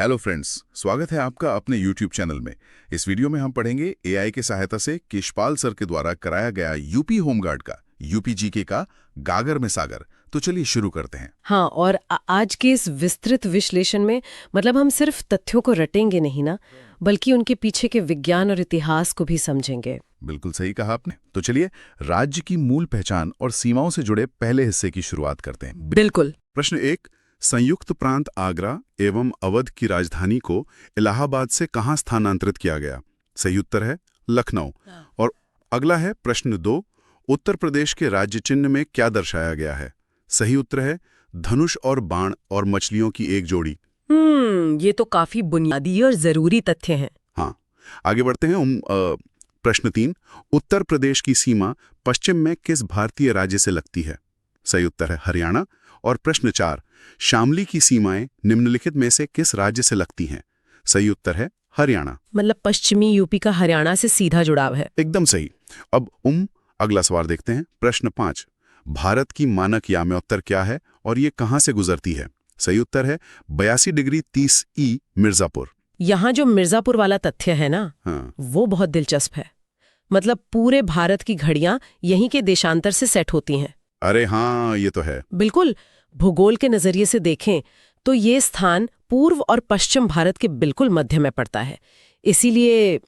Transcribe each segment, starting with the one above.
Hello friends, स्वागत है आपका अपने YouTube चैनल में। इस वीडियो में हम पढ़ेंगे एआई की सहायता से केशपाल सर के द्वारा कराया गया यूपी होमगार्ड का यूपीजीके का गागर में सागर। तो चलिए शुरू करते हैं। हाँ, और आज के इस विस्तृत विश्लेषण में मतलब हम सिर्फ तथ्यों को रटेंगे नहीं ना, बल्कि उनके पीछे के विज्ञान और इतिहास को भी समझेंगे। बिल्कुल सही कहा आपने। तो चलिए राज्य की मूल पहचान और सीमाओं से जुड़े पहले हिस्से की शुरुआत करते हैं। बिल्कुल। प्रश्न 1, संयुक्त प्रांत आगरा एवं अवध की राजधानी को इलाहाबाद से कहां स्थानांतरित किया गया? सही उत्तर है लखनऊ। और अगला है प्रश्न 2, उत्तर प्रदेश के राज्य चिन्ह में क्या दर्शाया गया है? सही उत्तर है धनुष और बाण और मछलियों की एक जोड़ी। ये तो काफी बुनियादी और जरूरी तथ्य हैं। हाँ, आगे बढ़ते हैं। प्रश्न 3, उत्तर प्रदेश की सीमा पश्चिम में किस भारतीय राज्य से लगती है? सही उत्तर है हरियाणा। और प्रश्न 4, शामली की सीमाएं निम्नलिखित में से किस राज्य से लगती हैं? सही उत्तर है हरियाणा। मतलब पश्चिमी यूपी का हरियाणा से सीधा जुड़ाव है। एकदम सही। अब अगला सवाल देखते हैं। प्रश्न 5, भारत की मानक याम्योत्तर क्या है और ये कहां से गुजरती है? सही उत्तर है 82 डिग्री 30 ई मिर्जापुर। यहाँ जो मिर्जापुर वाला तथ्य है ना, हाँ, वो बहुत दिलचस्प है। मतलब पूरे भारत की घड़ियां यहीं के देशांतर से सेट होती हैं। अरे हाँ, ये तो है। बिल्कुल। भूगोल के नजरिए से देखें तो ये स्थान पूर्व और पश्चिम भारत के बिल्कुल मध्य में पड़ता है, इसीलिए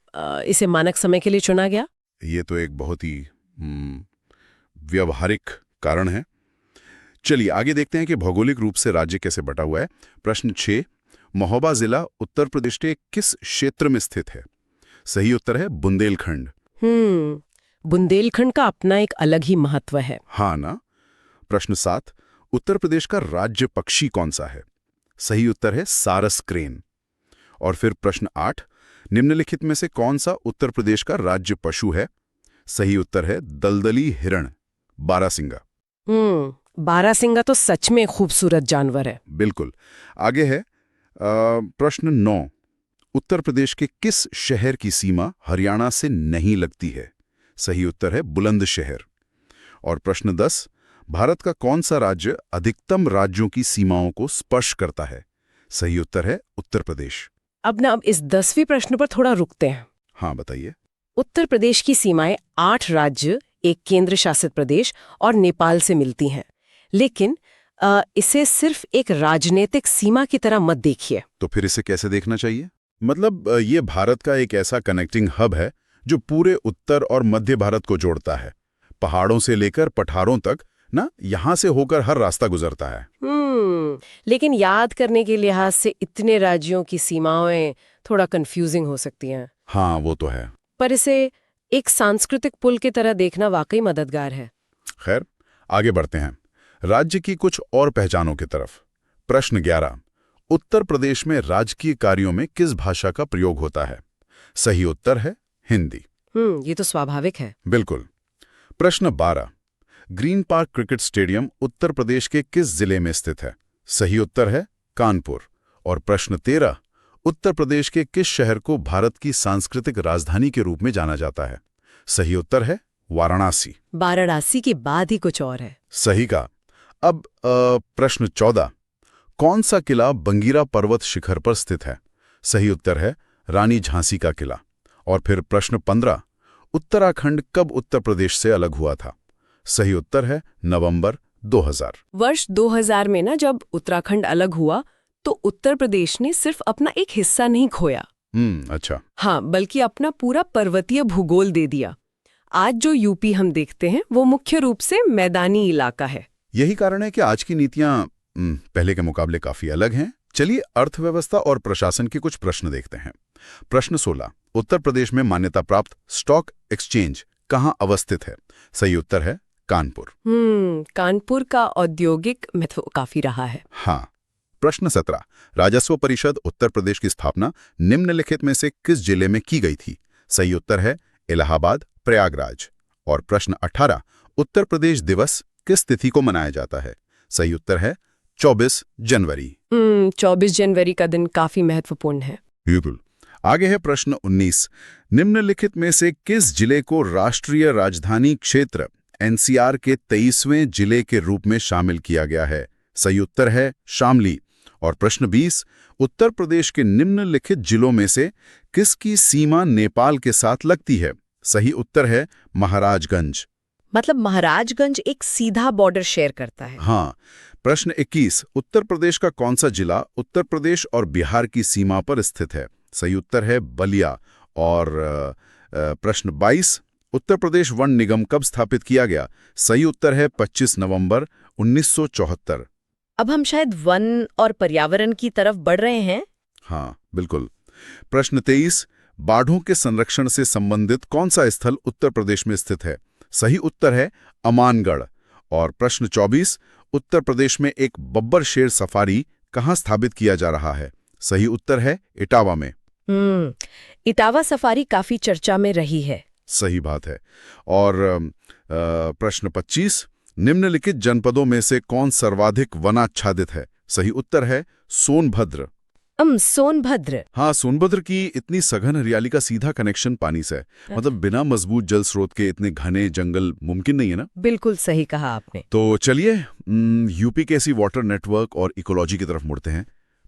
इसे मानक समय के लिए चुना गया। ये तो एक बहुत ही व्यवहारिक कारण है। चलिए आगे देखते हैं कि भौगोलिक रूप से राज्य कैसे बटा हुआ है। प्रश्न 6, महोबा जिला उत्तर प्रदेश के किस क्षेत्र में स्थित है? सही उत्तर है बुंदेलखंड। बुंदेलखंड का अपना एक अलग ही महत्व है। हाँ ना। प्रश्न 7, उत्तर प्रदेश का राज्य पक्षी कौन सा है? सही उत्तर है सारस क्रेन। और फिर प्रश्न 8, निम्नलिखित में से कौन सा उत्तर प्रदेश का राज्य पशु है? सही उत्तर है दलदली हिरण, बारासिंगा। बारासिंगा तो सच में खूबसूरत जानवर है। बिल्कुल। आगे है प्रश्न 9, उत्तर प्रदेश के किस शहर की सीमा हरियाणा से नहीं लगती है? सही उत्तर है बुलंदशहर। और प्रश्न 10, भारत का कौन सा राज्य अधिकतम राज्यों की सीमाओं को स्पर्श करता है? सही उत्तर है उत्तर प्रदेश। अब इस 10वें प्रश्न पर थोड़ा रुकते हैं। हाँ, बताइए। उत्तर प्रदेश की सीमाएं 8 राज्य, एक केंद्र शासित प्रदेश और नेपाल से मिलती हैं, लेकिन इसे सिर्फ एक राजनीतिक सीमा की तरह मत देखिए। तो फिर इसे कैसे देखना चाहिए? मतलब ये भारत का एक ऐसा कनेक्टिंग हब है जो पूरे उत्तर और मध्य भारत को जोड़ता है। पहाड़ों से लेकर पठारों तक ना, यहां से होकर हर रास्ता गुजरता है। लेकिन याद करने के लिहाज से इतने राज्यों की सीमाएं थोड़ा कंफ्यूजिंग हो सकती हैं। हाँ, वो तो है। पर इसे एक सांस्कृतिक पुल की तरह देखना वाकई मददगार है। खैर, आगे बढ़ते हैं राज्य की कुछ और पहचानों की तरफ। प्रश्न 11, उत्तर प्रदेश में राजकीय कार्यों में किस भाषा का प्रयोग होता है? सही उत्तर है हिंदी। ये तो स्वाभाविक है। बिल्कुल। प्रश्न 12, green park cricket stadium Uttar Pradesh के किस जिले में स्थित है? सही उत्तर है कानपुर। और प्रश्न 13, उत्तर प्रदेश के किस शहर को भारत की सांस्कृतिक राजधानी के रूप में जाना जाता है? सही उत्तर है वाराणसी। वाराणसी के बाद ही कुछ और है। सही कहा। अब प्रश्न 14, कौन सा किला बंगीरा पर्वत शिखर पर स्थित है? सही उत्तर है रानी झांसी का किला। और फिर प्रश्न 15, उत्तराखंड कब उत्तर प्रदेश से अलग हुआ था? सही उत्तर है नवंबर 2000। वर्ष 2000 में ना, जब उत्तराखंड अलग हुआ तो उत्तर प्रदेश ने सिर्फ अपना एक हिस्सा नहीं खोया। अच्छा। हाँ, बल्कि अपना पूरा पर्वतीय भूगोल दे दिया। आज जो यूपी हम देखते हैं वो मुख्य रूप से मैदानी इलाका है। यही कारण है कि आज की नीतियां पहले के मुकाबले काफी अलग हैं। चलिए अर्थव्यवस्था और प्रशासन के कुछ प्रश्न देखते हैं। प्रश्न 16, उत्तर प्रदेश में मान्यता प्राप्त स्टॉक एक्सचेंज कहां अवस्थित है? सही उत्तर है कानपुर। कानपुर का औद्योगिक महत्व काफी रहा है। हाँ। प्रश्न 17, राजस्व परिषद उत्तर प्रदेश की स्थापना निम्नलिखित में से किस जिले में की गई थी? सही उत्तर है इलाहाबाद, प्रयागराज। और प्रश्न 18, उत्तर प्रदेश दिवस किस तिथि को मनाया जाता है? सही उत्तर है 24 जनवरी। 24 जनवरी का दिन काफी महत्वपूर्ण है। बिल्कुल। आगे है प्रश्न 19, निम्नलिखित में से किस जिले को राष्ट्रीय राजधानी क्षेत्र एनसीआर के 23वें जिले के रूप में शामिल किया गया है? सही उत्तर है शामली। और प्रश्न 20, उत्तर प्रदेश के निम्नलिखित जिलों में से किसकी सीमा नेपाल के साथ लगती है? सही उत्तर है महाराजगंज। मतलब महाराजगंज एक सीधा बॉर्डर शेयर करता है। हाँ। प्रश्न 21, उत्तर प्रदेश का कौन सा जिला उत्तर प्रदेश और बिहार की सीमा पर स्थित है? सही उत्तर है बलिया। और प्रश्न 22, उत्तर प्रदेश वन निगम कब स्थापित किया गया? सही उत्तर है 25 नवंबर 1974। अब हम शायद वन और पर्यावरण की तरफ बढ़ रहे हैं। हाँ, बिल्कुल। प्रश्न 23, बाढ़ों के संरक्षण से संबंधित कौन सा स्थल उत्तर प्रदेश में स्थित है? सही उत्तर है अमानगढ़। और प्रश्न 24, उत्तर प्रदेश में एक बब्बर शेर सफारी कहाँ स्थापित किया जा रहा है? सही उत्तर है इटावा में। इटावा सफारी काफी चर्चा में रही है। सही बात है। और प्रश्न 25, निम्नलिखित जनपदों में से कौन सर्वाधिक वनाच्छादित है? सही उत्तर है सोनभद्र। सोनभद्र। हाँ, सोनभद्र की इतनी सघन हरियाली का सीधा कनेक्शन पानी से है। मतलब बिना मजबूत जल स्रोत के इतने घने जंगल मुमकिन नहीं है ना। बिल्कुल सही कहा आपने। तो चलिए यूपी के इसी वाटर नेटवर्क और इकोलॉजी की तरफ मुड़ते हैं।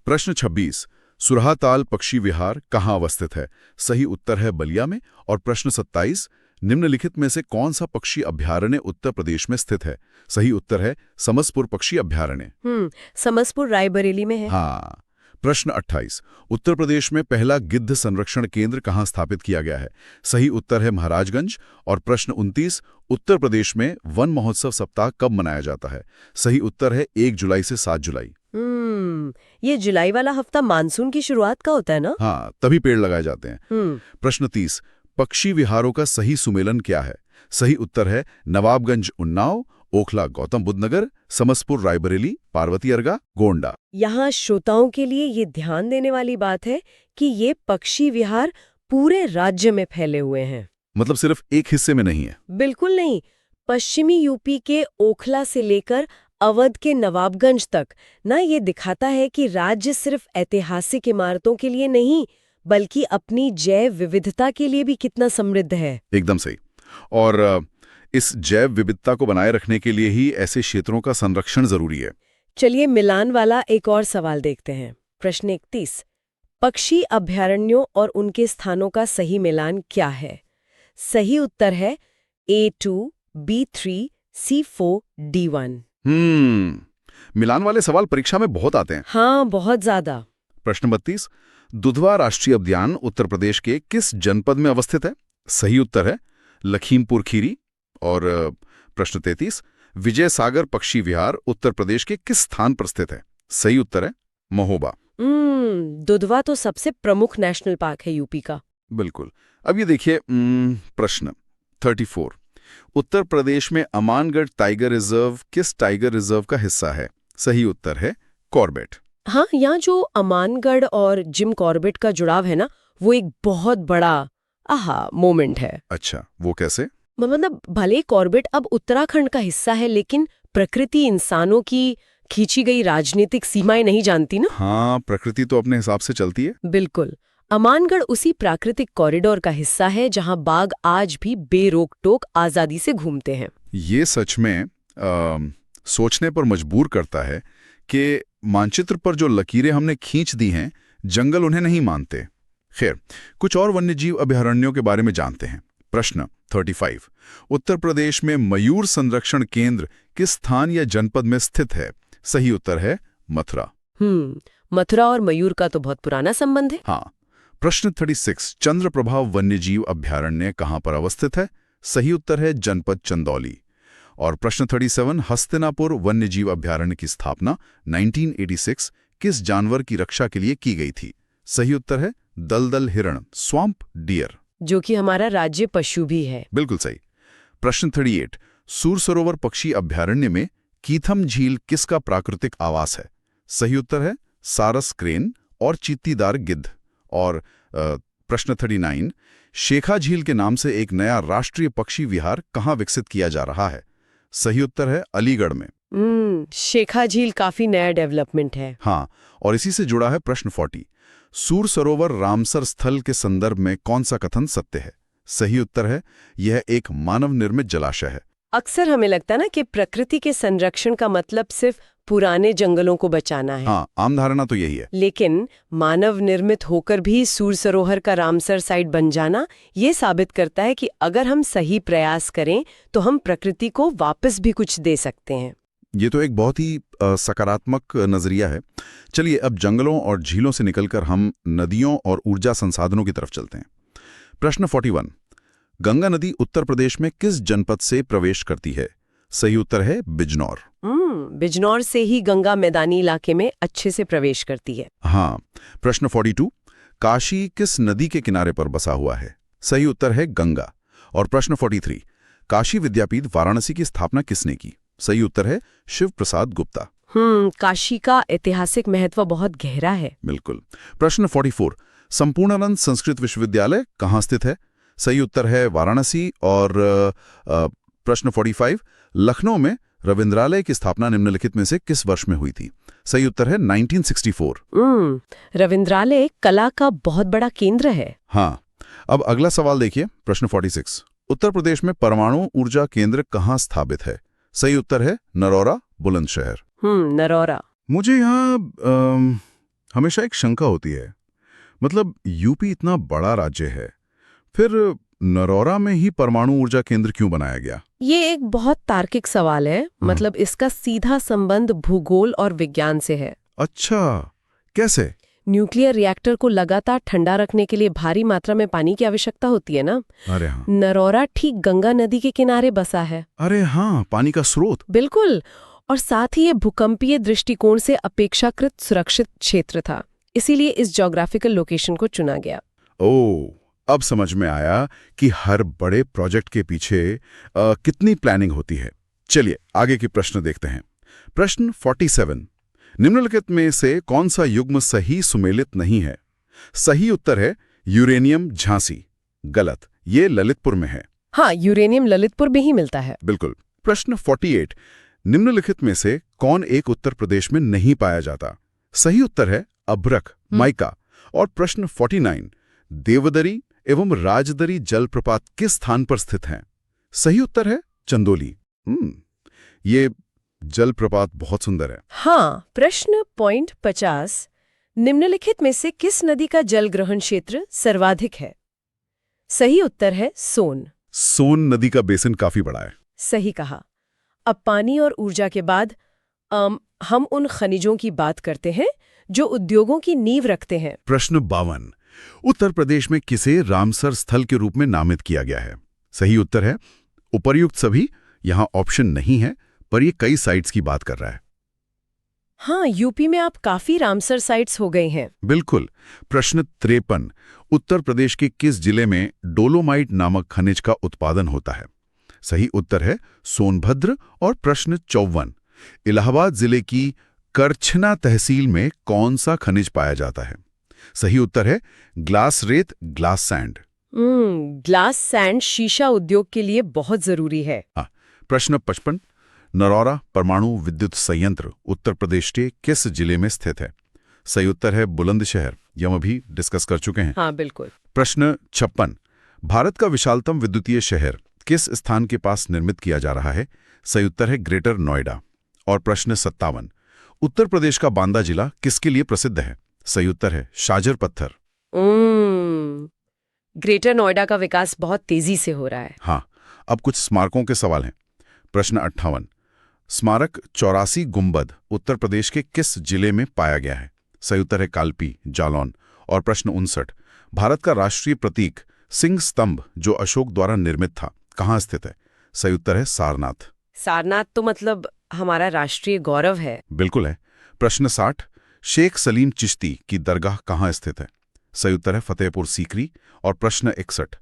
प्रश्न 26, सुरहाताल पक्षी विहार कहाँ अवस्थित है? सही उत्तर है बलिया में। और प्रश्न 27, निम्नलिखित में से कौन सा पक्षी अभ्यारण्य उत्तर प्रदेश में स्थित है? सही उत्तर है समसपुर पक्षी अभ्यारण्य। समसपुर रायबरेली में है। हाँ। प्रश्न 28, उत्तर प्रदेश में पहला गिद्ध संरक्षण केंद्र कहाँ स्थापित किया गया है? सही उत्तर है महाराजगंज। और प्रश्न 29, उत्तर प्रदेश में वन महोत्सव सप्ताह कब मनाया जाता है? सही उत्तर है 1 जुलाई से 7 जुलाई। ये जुलाई वाला हफ्ता मानसून की शुरुआत का होता है ना? हाँ, तभी पेड़ लगाए जाते हैं। प्रश्न 30, पक्षी विहारों का सही सुमेलन क्या है? सही उत्तर है नवाबगंज उन्नाव, ओखला गौतम बुद्ध नगर, समसपुर रायबरेली, पार्वती अर्गा, गोंडा। यहाँ श्रोताओं के लिए ये ध्यान देने वाली बात है कि ये पक्षी विहार पूरे राज्य में फैले हुए हैं। मतलब सिर्फ एक हिस्से में नहीं है। बिल्कुल नहीं। पश्चिमी यूपी के ओखला से लेकर अवध के नवाबगंज तक ना, ये दिखाता है कि राज्य सिर्फ ऐतिहासिक इमारतों के लिए नहीं बल्कि अपनी जैव विविधता के लिए भी कितना समृद्ध है। एकदम सही। और इस जैव विविधता को बनाए रखने के लिए ही ऐसे क्षेत्रों का संरक्षण जरूरी है। चलिए मिलान वाला एक और सवाल देखते हैं। प्रश्न 31, पक्षी अभ्यारण्यों और उनके स्थानों का सही मिलान क्या है? सही उत्तर है A2, B3, C4, D1। मिलान वाले सवाल परीक्षा में बहुत आते हैं। हाँ, बहुत ज्यादा। प्रश्न 32, दुधवा राष्ट्रीय उद्यान उत्तर प्रदेश के किस जनपद में अवस्थित है? सही उत्तर है लखीमपुर खीरी। और प्रश्न 33, विजय सागर पक्षी विहार उत्तर प्रदेश के किस स्थान पर स्थित है? सही उत्तर है महोबा। दुधवा तो सबसे प्रमुख नेशनल पार्क है यूपी का। बिल्कुल। अब ये देखिए प्रश्न 34, उत्तर प्रदेश में अमानगढ़ टाइगर रिजर्व किस टाइगर रिजर्व का हिस्सा है? सही उत्तर है कॉर्बेट। हाँ, यहाँ जो अमानगढ़ और जिम कॉर्बेट का जुड़ाव है ना, वो एक बहुत बड़ा मोमेंट है। अच्छा, वो कैसे? मतलब भले कॉर्बेट अब उत्तराखंड का हिस्सा है, लेकिन प्रकृति इंसानों की खींची गई राजनीतिक सीमाएं नहीं जानती ना। हाँ, प्रकृति तो अपने हिसाब से चलती है। बिल्कुल। अमानगढ़ उसी प्राकृतिक कॉरिडोर का हिस्सा है जहां बाघ आज भी बेरोक टोक आजादी से घूमते हैं। ये सच में सोचने पर मजबूर करता है कि मानचित्र पर जो लकीरें हमने खींच दी हैं, जंगल उन्हें नहीं मानते। खैर, कुछ और वन्यजीव अभयारण्यों के बारे में जानते हैं। प्रश्न 35, उत्तर प्रदेश में मयूर संरक्षण केंद्र किस स्थान या जनपद में स्थित है? सही उत्तर है मथुरा। मथुरा और मयूर का तो बहुत पुराना संबंध है। हाँ। प्रश्न 36, चंद्रप्रभा वन्यजीव अभयारण्य कहाँ पर अवस्थित है? सही उत्तर है जनपद चंदौली। और प्रश्न 37, हस्तिनापुर वन्यजीव अभयारण्य की स्थापना 1986 किस जानवर की रक्षा के लिए की गई थी? सही उत्तर है दलदल हिरण, स्वैम्प डियर, जो कि हमारा राज्य पशु भी है। बिल्कुल सही। प्रश्न 38, सूर सरोवर पक्षी अभयारण्य में कीथम झील किसका प्राकृतिक आवास है? सही उत्तर है सारस क्रेन और चीत्तीदार गिद्ध। और प्रश्न 39, शेखा झील के नाम से एक नया राष्ट्रीय पक्षी विहार कहाँ विकसित किया जा रहा है? सही उत्तर है अलीगढ़ में। शेखा झील काफी नया डेवलपमेंट है। हाँ, और इसी से जुड़ा है प्रश्न 40, सूर सरोवर रामसर स्थल के संदर्भ में कौन सा कथन सत्य है? सही उत्तर है यह एक मानव निर्मित जलाशय है। अक्सर हमें लगता है ना कि प्रकृति के संरक्षण का मतलब सिर्फ पुराने जंगलों को बचाना है। हाँ, आम धारणा तो यही है। लेकिन मानव निर्मित होकर भी सूर सरोवर का रामसर साइट बन जाना ये साबित करता है कि अगर हम सही प्रयास करें तो हम प्रकृति को वापस भी कुछ दे सकते हैं। ये तो एक बहुत ही सकारात्मक नजरिया है। चलिए अब जंगलों और झीलों से निकलकर हम नदियों और ऊर्जा संसाधनों की तरफ चलते हैं। प्रश्न 41, गंगा नदी उत्तर प्रदेश में किस जनपद से प्रवेश करती है? सही उत्तर है बिजनौर। बिजनौर से ही गंगा मैदानी इलाके में अच्छे से प्रवेश करती है। हाँ। प्रश्न 42, काशी किस नदी के किनारे पर बसा हुआ है? सही उत्तर है गंगा। और प्रश्न 43, काशी विद्यापीठ वाराणसी की स्थापना किसने की? सही उत्तर है शिव प्रसाद गुप्ता। काशी का ऐतिहासिक महत्व बहुत गहरा है। बिल्कुल। प्रश्न 44, संपूर्णानंद संस्कृत विश्वविद्यालय कहाँ स्थित है? सही उत्तर है वाराणसी। और प्रश्न 45, लखनऊ में रविंद्रालय की स्थापना निम्नलिखित में से किस वर्ष में हुई थी? सही उत्तर है 1964। रविंद्रालय कला का बहुत बड़ा केंद्र है। हाँ। अब अगला सवाल देखिए, प्रश्न 46, उत्तर प्रदेश में परमाणु ऊर्जा केंद्र कहाँ स्थापित है? सही उत्तर है नरौरा, बुलंदशहर। नरौरा। मुझे यहाँ हमेशा एक शंका होती है, मतलब यूपी इतना बड़ा राज्य है, फिर नरौरा में ही परमाणु ऊर्जा केंद्र क्यों बनाया गया? ये एक बहुत तार्किक सवाल है। मतलब इसका सीधा संबंध भूगोल और विज्ञान से है। अच्छा, कैसे? न्यूक्लियर रिएक्टर को लगातार ठंडा रखने के लिए भारी मात्रा में पानी की आवश्यकता होती है ना। अरे हाँ। नरौरा ठीक गंगा नदी के किनारे बसा है। अरे हाँ, पानी का स्रोत। बिल्कुल। और साथ ही ये भूकंपीय दृष्टिकोण से अपेक्षाकृत सुरक्षित क्षेत्र था, इसीलिए इस ज्योग्राफिकल लोकेशन को चुना गया। ओह, अब समझ में आया कि हर बड़े प्रोजेक्ट के पीछे कितनी प्लानिंग होती है। चलिए आगे के प्रश्न देखते हैं। प्रश्न 47, निम्नलिखित में से कौन सा युग्म सही सुमेलित नहीं है? सही उत्तर है यूरेनियम झांसी। गलत, ये ललितपुर में है। हाँ, यूरेनियम ललितपुर में ही मिलता है। बिल्कुल। प्रश्न 48, निम्नलिखित में से कौन एक उत्तर प्रदेश में नहीं पाया जाता? सही उत्तर है अभ्रक, माइका। और प्रश्न 49, देवदरी एवं राजदरी जलप्रपात किस स्थान पर स्थित हैं? सही उत्तर है चंदोली। ये जलप्रपात बहुत सुंदर है। हाँ। प्रश्न पॉइंट 50, निम्नलिखित में से किस नदी का जल ग्रहण क्षेत्र सर्वाधिक है? सही उत्तर है सोन। सोन नदी का बेसिन काफी बड़ा है। सही कहा। अब पानी और ऊर्जा के बाद हम उन खनिजों की बात करते हैं जो उद्योगों की नींव रखते हैं। प्रश्न 52, उत्तर प्रदेश में किसे रामसर स्थल के रूप में नामित किया गया है? सही उत्तर है उपर्युक्त सभी। यहां ऑप्शन नहीं है, पर ये कई साइट्स की बात कर रहा है। हाँ, यूपी में आप काफी रामसर साइट्स हो गए हैं। बिल्कुल। प्रश्न 53, उत्तर प्रदेश के किस जिले में डोलोमाइट नामक खनिज का उत्पादन होता है? सही उत्तर है सोनभद्र। और प्रश्न 54, इलाहाबाद जिले की करछना तहसील में कौन सा खनिज पाया जाता है? सही उत्तर है ग्लास रेत, ग्लास सैंड। ग्लास सैंड शीशा उद्योग के लिए बहुत जरूरी है। प्रश्न 55, नरौरा परमाणु विद्युत संयंत्र उत्तर प्रदेश के किस जिले में स्थित है? सही उत्तर है बुलंदशहर। यह हम अभी डिस्कस कर चुके हैं। हाँ, बिल्कुल। प्रश्न 56, भारत का विशालतम विद्युतीय शहर किस स्थान के पास निर्मित किया जा रहा है? सही उत्तर है ग्रेटर नोएडा। और प्रश्न 57, उत्तर प्रदेश का बांदा जिला किसके लिए प्रसिद्ध है? सही उत्तर है शाजर पत्थर। ग्रेटर नोएडा का विकास बहुत तेजी से हो रहा है। हाँ। अब कुछ स्मारकों के सवाल हैं। प्रश्न 58, स्मारक 84 गुंबद उत्तर प्रदेश के किस जिले में पाया गया है? सही उत्तर है कालपी, जालौन। और प्रश्न 59, भारत का राष्ट्रीय प्रतीक सिंह स्तंभ जो अशोक द्वारा निर्मित था कहाँ स्थित है? सही उत्तर है सारनाथ। सारनाथ तो मतलब हमारा राष्ट्रीय गौरव है। बिल्कुल है। प्रश्न 60, शेख सलीम चिश्ती की दरगाह कहाँ स्थित है? सही उत्तर है फतेहपुर सीकरी। और प्रश्न 61,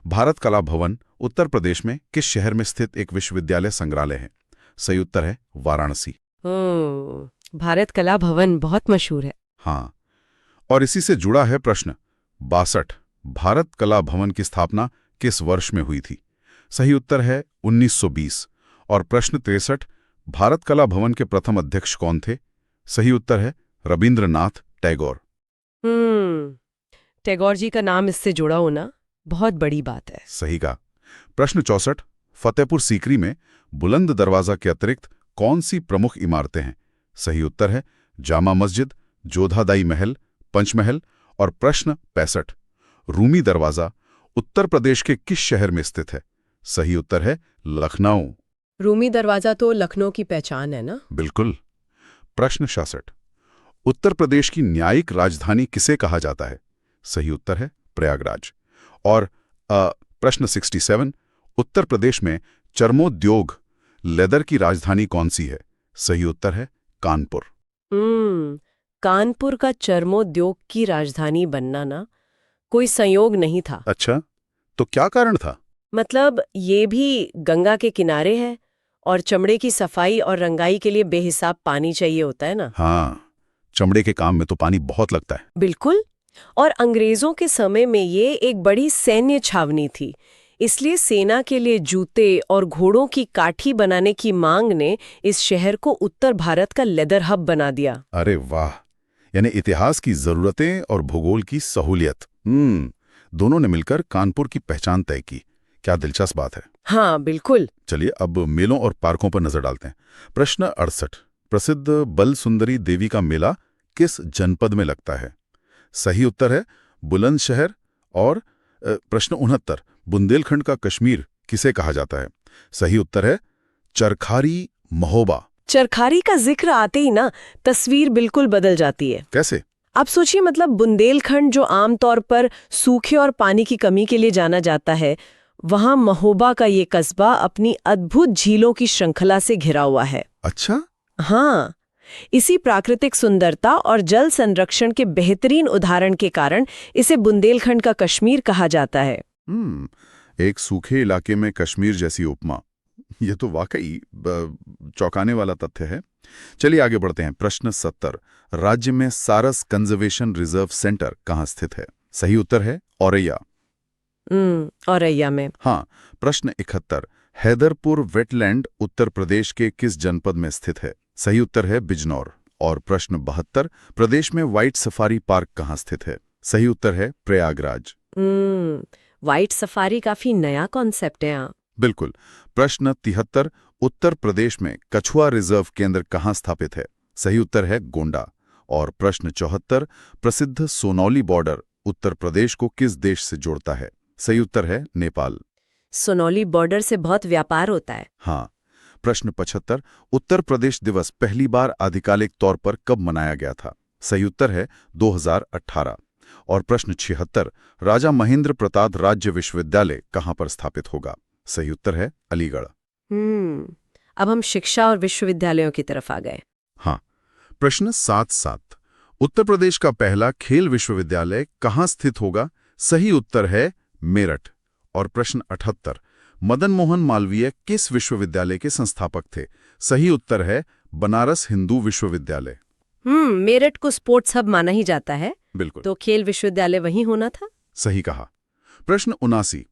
भारत कला भवन उत्तर प्रदेश में किस शहर में स्थित एक विश्वविद्यालय संग्रहालय है? सही उत्तर है वाराणसी। भारत कला भवन बहुत मशहूर है। हाँ। और इसी से जुड़ा है प्रश्न 62, भारत कला भवन की स्थापना किस वर्ष में हुई थी? सही उत्तर है 1920। और प्रश्न 63, भारत कला भवन के प्रथम अध्यक्ष कौन थे? सही उत्तर है रविंद्रनाथ टैगोर। टैगोर जी का नाम इससे जुड़ा होना बहुत बड़ी बात है। सही कहा। प्रश्न 64, फतेहपुर सीकरी में बुलंद दरवाजा के अतिरिक्त कौन सी प्रमुख इमारतें हैं? सही उत्तर है जामा मस्जिद, जोधादाई महल, पंचमहल। और प्रश्न 65, रूमी दरवाजा उत्तर प्रदेश के किस शहर में स्थित है? सही उत्तर है लखनऊ। रूमी दरवाजा तो लखनऊ की पहचान है ना? बिल्कुल। प्रश्न 66, उत्तर प्रदेश की न्यायिक राजधानी किसे कहा जाता है? सही उत्तर है प्रयागराज। और प्रश्न 67, उत्तर प्रदेश में चर्मोद्योग लेदर की राजधानी कौन सी है? सही उत्तर है कानपुर। कानपुर का चर्मोद्योग की राजधानी बनना ना कोई संयोग नहीं था। अच्छा, तो क्या कारण था? मतलब ये भी गंगा के किनारे है और चमड़े की सफाई और रंगाई के लिए बेहिसाब पानी चाहिए होता है ना। हाँ, चमड़े के काम में तो पानी बहुत लगता है। बिल्कुल। और अंग्रेजों के समय में ये एक बड़ी सैन्य छावनी थी, इसलिए सेना के लिए जूते और घोड़ों की काठी बनाने की मांग ने इस शहर को उत्तर भारत का लेदर हब बना दिया। अरे वाह, यानी इतिहास की जरूरतें और भूगोल की सहूलियत दोनों ने मिलकर कानपुर की पहचान तय की। क्या दिलचस्प बात है। हाँ बिल्कुल। चलिए अब मेलों और पार्कों पर नजर डालते हैं। प्रश्न 68, प्रसिद्ध बल सुंदरी देवी का मेला किस जनपद में लगता है? सही उत्तर है बुलंदशहर। और प्रश्न 69, बुंदेलखंड का कश्मीर किसे कहा जाता है? सही उत्तर है चरखारी महोबा। चरखारी का जिक्र आते ही ना तस्वीर बिल्कुल बदल जाती है। कैसे? आप सोचिए, मतलब बुंदेलखंड जो आमतौर पर सूखे और पानी की कमी के लिए जाना जाता है, वहां महोबा का ये कस्बा अपनी अद्भुत झीलों की श्रृंखला से घिरा हुआ है। अच्छा। हाँ, इसी प्राकृतिक सुंदरता और जल संरक्षण के बेहतरीन उदाहरण के कारण इसे बुंदेलखंड का कश्मीर कहा जाता है। एक सूखे इलाके में कश्मीर जैसी उपमा, ये तो वाकई चौंकाने वाला तथ्य है। चलिए आगे बढ़ते हैं। प्रश्न 70, राज्य में सारस कंजर्वेशन रिजर्व सेंटर कहाँ स्थित है? सही उत्तर है औरैया। औरैया में। हाँ। प्रश्न 71, हैदरपुर वेटलैंड उत्तर प्रदेश के किस जनपद में स्थित है? सही उत्तर है बिजनौर। और प्रश्न 72, प्रदेश में व्हाइट सफारी पार्क कहाँ स्थित है? सही उत्तर है प्रयागराज। व्हाइट सफारी काफी नया कॉन्सेप्ट है। बिल्कुल। प्रश्न 73, उत्तर प्रदेश में कछुआ रिजर्व केंद्र कहाँ स्थापित है? सही उत्तर है गोंडा। और प्रश्न 74, प्रसिद्ध सोनौली बॉर्डर उत्तर प्रदेश को किस देश से जोड़ता है? सही उत्तर है नेपाल। सोनौली बॉर्डर से बहुत व्यापार होता है। हाँ। प्रश्न 75, उत्तर प्रदेश दिवस पहली बार आधिकारिक तौर पर कब मनाया गया था? सही उत्तर है 2018। और प्रश्न 76, राजा महेंद्र प्रताप राज्य विश्वविद्यालय कहाँ पर स्थापित होगा? सही उत्तर है अलीगढ़। अब हम शिक्षा और विश्वविद्यालयों की तरफ आ गए। हाँ। प्रश्न 77, उत्तर प्रदेश का पहला खेल विश्वविद्यालय कहाँ स्थित होगा? सही उत्तर है मेरठ। और प्रश्न 78, मदन मोहन मालवीय किस विश्वविद्यालय के संस्थापक थे? सही उत्तर है बनारस हिंदू विश्वविद्यालय। मेरठ को स्पोर्ट्स हब माना ही जाता है। बिल्कुल। तो खेल विश्वविद्यालय वहीं होना था। सही कहा। प्रश्न 79,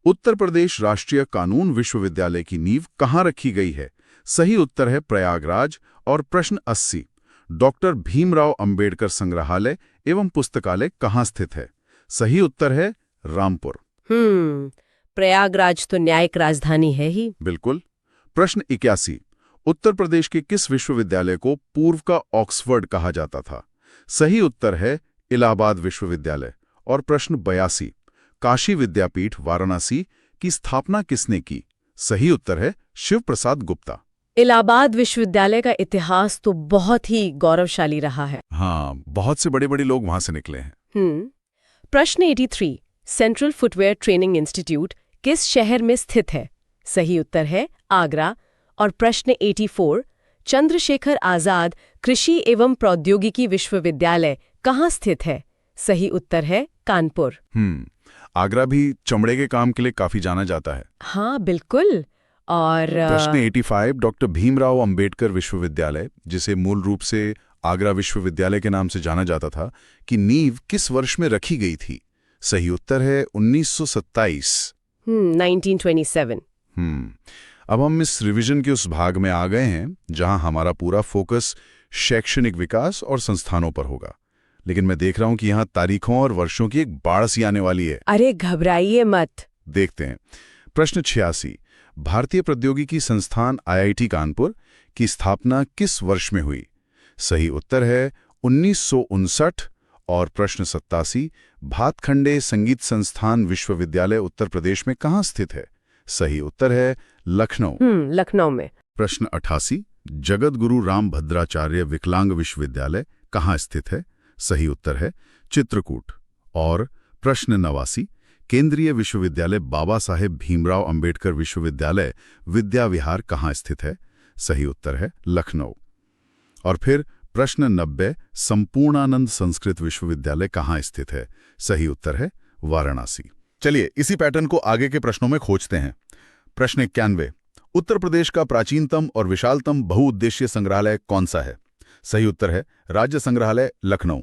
उत्तर प्रदेश राष्ट्रीय कानून विश्वविद्यालय की नींव कहाँ रखी गई है? सही उत्तर है प्रयागराज। और प्रश्न 80, डॉक्टर भीमराव अंबेडकर संग्रहालय एवं पुस्तकालय कहाँ स्थित है? सही उत्तर है रामपुर। प्रयागराज तो न्यायिक राजधानी है ही। बिल्कुल। प्रश्न 81, उत्तर प्रदेश के किस विश्वविद्यालय को पूर्व का ऑक्सफोर्ड कहा जाता था? सही उत्तर है इलाहाबाद विश्वविद्यालय। और प्रश्न 82, काशी विद्यापीठ वाराणसी की स्थापना किसने की? सही उत्तर है शिव प्रसाद गुप्ता। इलाहाबाद विश्वविद्यालय का इतिहास तो बहुत ही गौरवशाली रहा है। हाँ, बहुत से बड़े बड़े लोग वहां से निकले हैं। प्रश्न 83, सेंट्रल फुटवेयर ट्रेनिंग इंस्टीट्यूट किस शहर में स्थित है? सही उत्तर है आगरा। और प्रश्न 84, चंद्रशेखर आजाद कृषि एवं प्रौद्योगिकी विश्वविद्यालय कहाँ स्थित है? सही उत्तर है कानपुर। आगरा भी चमड़े के काम के लिए काफी जाना जाता है। हाँ बिल्कुल। और प्रश्न 85, डॉक्टर भीमराव अंबेडकर विश्वविद्यालय, जिसे मूल रूप से आगरा विश्वविद्यालय के नाम से जाना जाता था, की नींव किस वर्ष में रखी गई थी? सही उत्तर है 1927। 1927। अब हम इस रिवीजन के उस भाग में आ गए हैं जहां हमारा पूरा फोकस शैक्षणिक विकास और संस्थानों पर होगा। लेकिन मैं देख रहा हूं कि यहाँ तारीखों और वर्षों की एक बाढ़ सी आने वाली है। अरे घबराइए मत। देखते हैं। प्रश्न 86, भारतीय प्रौद्योगिकी संस्थान IIT कानपुर की स्थापना किस वर्ष में हुई? सही उत्तर है 1959। और प्रश्न 87, भातखंडे संगीत संस्थान विश्वविद्यालय उत्तर प्रदेश में कहाँ स्थित है? सही उत्तर है लखनऊ। लखनऊ में। प्रश्न 88, जगत गुरु राम भद्राचार्य विकलांग विश्वविद्यालय कहाँ स्थित है? सही उत्तर है चित्रकूट। और प्रश्न 89, केंद्रीय विश्वविद्यालय बाबा साहेब भीमराव अंबेडकर विश्वविद्यालय विद्या विहार कहाँ स्थित है? सही उत्तर है लखनऊ। और फिर प्रश्न 90, संपूर्णानंद संस्कृत विश्वविद्यालय कहाँ स्थित है? सही उत्तर है वाराणसी। चलिए इसी पैटर्न को आगे के प्रश्नों में खोजते हैं। प्रश्न 91, उत्तर प्रदेश का प्राचीनतम और विशालतम बहुउद्देशीय संग्रहालय कौन सा है? सही उत्तर है राज्य संग्रहालय लखनऊ।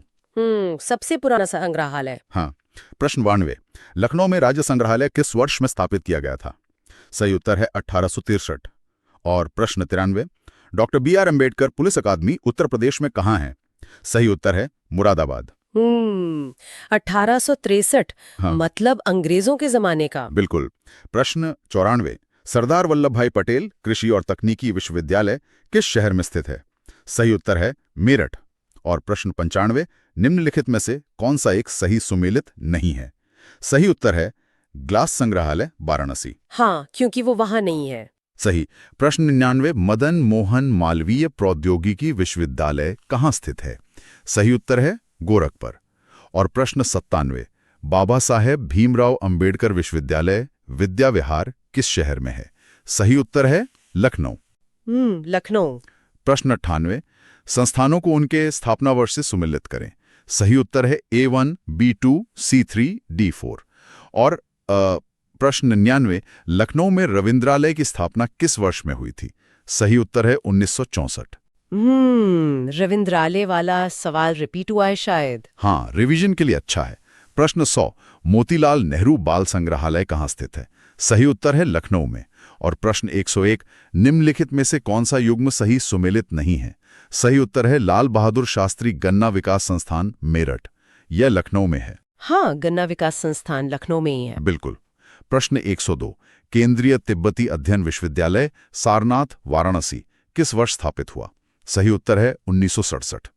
सबसे पुराना संग्रहालय। हाँ। प्रश्न 92, लखनऊ में राज्य संग्रहालय किस वर्ष में स्थापित किया गया था? सही उत्तर है 1863। और प्रश्न 93, doctor B R Ambedkar police academy Uttar Pradesh में कहाँ है? सही उत्तर है मुरादाबाद। 1863। हाँ। मतलब अंग्रेजों के जमाने का। बिल्कुल। प्रश्न 94, सरदार वल्लभ भाई पटेल कृषि और तकनीकी विश्वविद्यालय किस शहर में स्थित है? सही उत्तर है मेरठ। और प्रश्न 95, निम्नलिखित में से कौन सा एक सही सुमेलित नहीं है? सही उत्तर है ग्लास संग्रहालय वाराणसी। हाँ, क्योंकि वो वहां नहीं है। सही। प्रश्न 99, मदन मोहन मालवीय प्रौद्योगिकी विश्वविद्यालय कहाँ स्थित है? सही उत्तर है गोरखपुर। और प्रश्न 97, बाबा साहेब भीमराव अंबेडकर विश्वविद्यालय विद्या विहार किस शहर में है? सही उत्तर है लखनऊ। लखनऊ। प्रश्न 98, संस्थानों को उनके स्थापना वर्ष से सुमेलित करें। सही उत्तर है A1, B2, C3, D4। और प्रश्न 99, लखनऊ में रविंद्रालय की स्थापना किस वर्ष में हुई थी? सही उत्तर है 1964। रविंद्रालय वाला सवाल रिपीट हुआ है शायद। हाँ, रिवीजन के लिए अच्छा है। प्रश्न 100, मोतीलाल नेहरू बाल संग्रहालय कहाँ स्थित है? सही उत्तर है लखनऊ में। और प्रश्न 101, निम्नलिखित में से कौन सा युग्म सही सुमेलित नहीं है? सही उत्तर है लाल बहादुर शास्त्री गन्ना विकास संस्थान मेरठ, यह लखनऊ में है। हाँ, गन्ना विकास संस्थान लखनऊ में ही है। बिल्कुल। प्रश्न 102, केंद्रीय तिब्बती अध्ययन विश्वविद्यालय सारनाथ वाराणसी किस वर्ष स्थापित हुआ? सही उत्तर है 1967।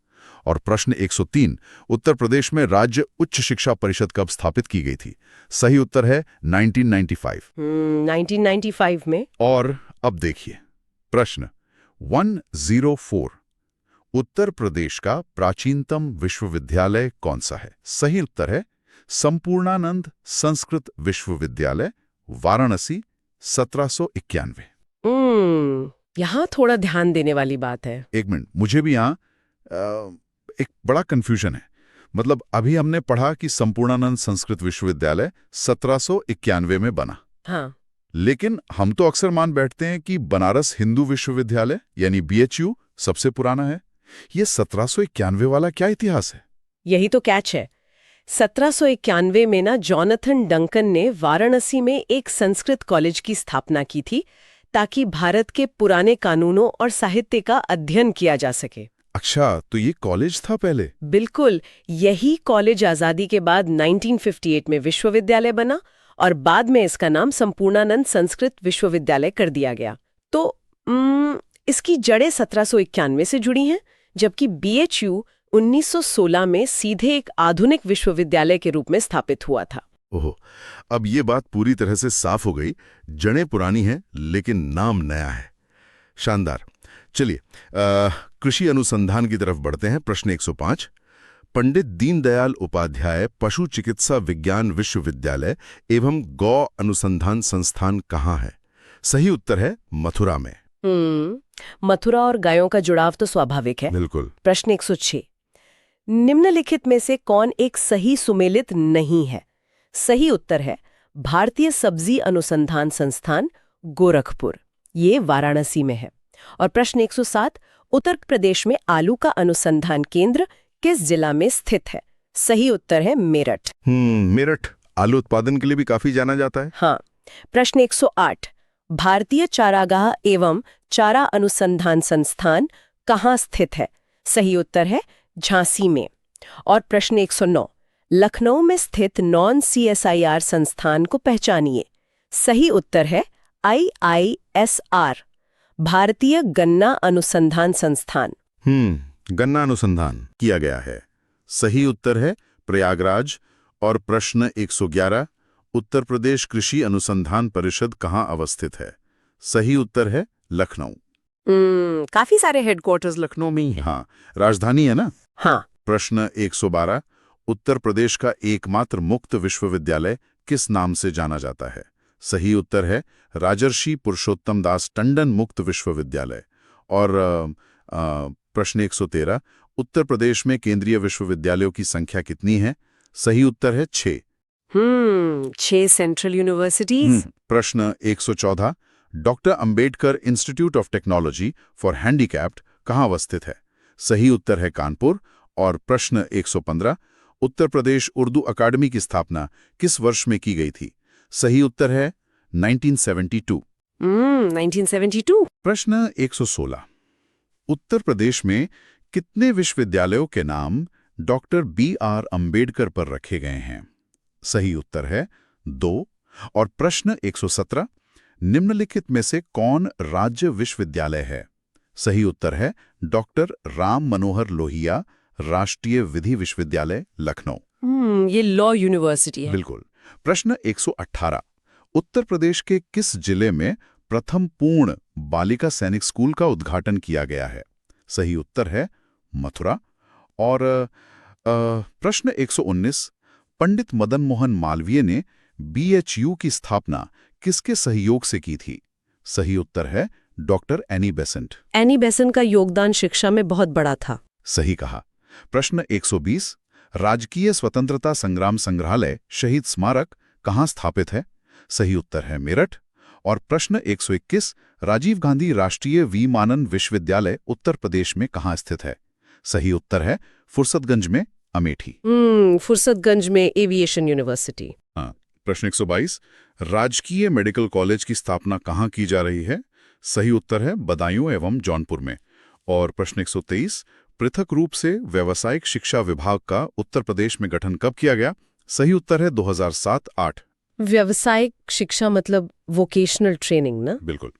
और प्रश्न 103, उत्तर प्रदेश में राज्य उच्च शिक्षा परिषद कब स्थापित की गई थी? सही उत्तर है 1995। 1995 में। और अब देखिए प्रश्न 104, उत्तर प्रदेश का प्राचीनतम विश्वविद्यालय कौन सा है? सही उत्तर है संपूर्णानंद संस्कृत विश्वविद्यालय वाराणसी 1791। यहाँ थोड़ा ध्यान देने वाली बात है। एक मिनट, मुझे भी यहाँ एक बड़ा कंफ्यूजन है। मतलब अभी हमने पढ़ा कि संपूर्णानंद संस्कृत विश्वविद्यालय 1791 में बना। हाँ। लेकिन हम तो अक्सर मान बैठते हैं कि बनारस हिंदू विश्वविद्यालय यानी BHU सबसे पुराना है। ये 1791 वाला क्या इतिहास है? यही तो कैच है। 1791 में ना जॉनथन डंकन ने वाराणसी में एक संस्कृत कॉलेज की स्थापना की थी ताकि भारत के पुराने कानूनों और साहित्य का अध्ययन किया जा सके। अच्छा, तो ये कॉलेज था पहले? बिल्कुल। यही कॉलेज आजादी के बाद 1958 में विश्वविद्यालय बना और बाद में इसका नाम संपूर्णानंद संस्कृत विश्वविद्यालय कर दिया गया। तो इसकी जड़ें 1791 से जुड़ी हैं, जबकि BHU 1916 में सीधे एक आधुनिक विश्वविद्यालय के रूप में स्थापित हुआ था। ओह, अब ये बात पूरी तरह से साफ हो गई। जड़ें पुरानी हैं लेकिन नाम नया है। शानदार। चलिए कृषि अनुसंधान की तरफ बढ़ते हैं। प्रश्न 105, पंडित दीनदयाल उपाध्याय पशु चिकित्सा विज्ञान विश्वविद्यालय एवं गौ अनुसंधान संस्थान कहाँ है? सही उत्तर है मथुरा में। मथुरा और गायों का जुड़ाव तो स्वाभाविक है। बिल्कुल। प्रश्न 106, निम्नलिखित में से कौन एक सही सुमेलित नहीं है? सही उत्तर है भारतीय सब्जी अनुसंधान संस्थान गोरखपुर, ये वाराणसी में है। और प्रश्न 107, उत्तर प्रदेश में आलू का अनुसंधान केंद्र किस जिला में स्थित है? सही उत्तर है मेरठ। मेरठ आलू उत्पादन के लिए भी काफी जाना जाता है। हाँ। प्रश्न 108, भारतीय चारागाह एवं चारा अनुसंधान संस्थान कहाँ स्थित है? सही उत्तर है झांसी में। और प्रश्न 109, लखनऊ में स्थित नॉन CSIR संस्थान को पहचानिए। सही उत्तर है IISR, भारतीय गन्ना अनुसंधान संस्थान। गन्ना अनुसंधान किया गया है। सही उत्तर है प्रयागराज। और प्रश्न 111, उत्तर प्रदेश कृषि अनुसंधान परिषद कहाँ अवस्थित है? सही उत्तर है लखनऊ। काफी सारे हेडक्वार्टर्स लखनऊ में ही हैं। हाँ, राजधानी है ना। हाँ। प्रश्न 112, उत्तर प्रदेश का एकमात्र मुक्त विश्वविद्यालय किस नाम से जाना जाता है? सही उत्तर है राजर्षि पुरुषोत्तम दास टंडन मुक्त विश्वविद्यालय। और प्रश्न 113, उत्तर प्रदेश में केंद्रीय विश्वविद्यालयों की संख्या कितनी है? सही उत्तर है 6। 6 सेंट्रल यूनिवर्सिटीज। प्रश्न 114, doctor Ambedkar institute of technology for handicapped कहाँ अवस्थित है? सही उत्तर है कानपुर। और प्रश्न 115, उत्तर प्रदेश उर्दू अकादमी की स्थापना किस वर्ष में की गई थी? सही उत्तर है 1972। 1972। प्रश्न 116, उत्तर प्रदेश में कितने विश्वविद्यालयों के नाम डॉक्टर BR अंबेडकर पर रखे गए हैं? सही उत्तर है 2। और प्रश्न 117, निम्नलिखित में से कौन राज्य विश्वविद्यालय है? सही उत्तर है डॉक्टर राम मनोहर लोहिया राष्ट्रीय विधि विश्वविद्यालय लखनऊ। ये लॉ यूनिवर्सिटी है। बिल्कुल। प्रश्न 118, उत्तर प्रदेश के किस जिले में प्रथम पूर्ण बालिका सैनिक स्कूल का उद्घाटन किया गया है? सही उत्तर है मथुरा। और प्रश्न 119, पंडित मदन मोहन मालवीय ने BHU की स्थापना किसके सहयोग से की थी? सही उत्तर है doctor Annie Besant. Annie Besant का योगदान शिक्षा में बहुत बड़ा था। सही कहा। प्रश्न 120, राजकीय स्वतंत्रता संग्राम संग्रहालय शहीद स्मारक कहाँ स्थापित है? सही उत्तर है मेरठ। और प्रश्न 121, राजीव गांधी राष्ट्रीय विमानन विश्वविद्यालय उत्तर प्रदेश में कहाँ स्थित है? सही उत्तर है फुर्सतगंज में, अमेठी। फुर्सतगंज में एविएशन यूनिवर्सिटी। हाँ। प्रश्न 122, राजकीय मेडिकल कॉलेज की स्थापना कहाँ की जा रही है? सही उत्तर है बदायूं एवं जौनपुर में। और प्रश्न 123, पृथक रूप से व्यावसायिक शिक्षा विभाग का उत्तर प्रदेश में गठन कब किया गया? सही उत्तर है 2007-8। व्यावसायिक शिक्षा मतलब वोकेशनल ट्रेनिंग ना? बिल्कुल।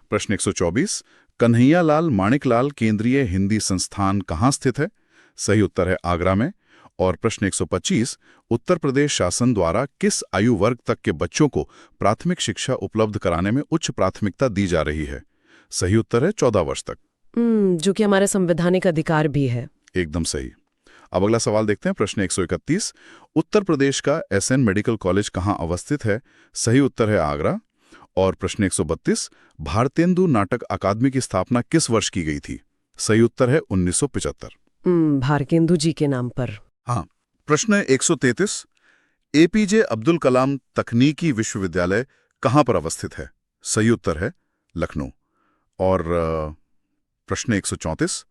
प्रश्न 124, कन्हैयालाल माणिकलाल केंद्रीय हिंदी संस्थान कहाँ स्थित है? सही उत्तर है आगरा में। और प्रश्न 125, उत्तर प्रदेश शासन द्वारा किस आयु वर्ग तक के बच्चों को प्राथमिक शिक्षा उपलब्ध कराने में उच्च प्राथमिकता दी जा रही है? सही उत्तर है 14 वर्ष तक। जो कि हमारा संवैधानिक अधिकार भी है। एकदम सही। अब अगला सवाल देखते हैं। प्रश्न 131, उत्तर प्रदेश का SN मेडिकल कॉलेज कहाँ अवस्थित है? सही उत्तर है आगरा। और प्रश्न 132, भारतेंदु नाटक अकादमी की स्थापना किस वर्ष की गई थी? सही उत्तर है 1975। भारतेंदु जी के नाम पर। हाँ। प्रश्न 133, APJ अब्दुल कलाम तकनीकी विश्वविद्यालय कहाँ पर अवस्थित है? सही उत्तर है लखनऊ। और प्रश्न 134,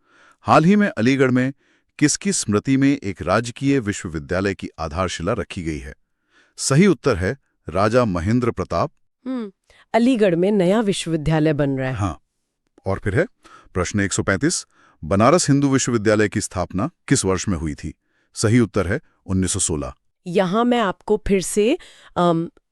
हाल ही में अलीगढ़ में किसकी स्मृति में एक राजकीय विश्वविद्यालय की आधारशिला रखी गई है? सही उत्तर है राजा महेंद्र प्रताप। अलीगढ़ में नया विश्वविद्यालय बन रहा है। हाँ। और फिर है प्रश्न 135, बनारस हिंदू विश्वविद्यालय की स्थापना किस वर्ष में हुई थी? सही उत्तर है 1916। यहाँ मैं आपको फिर से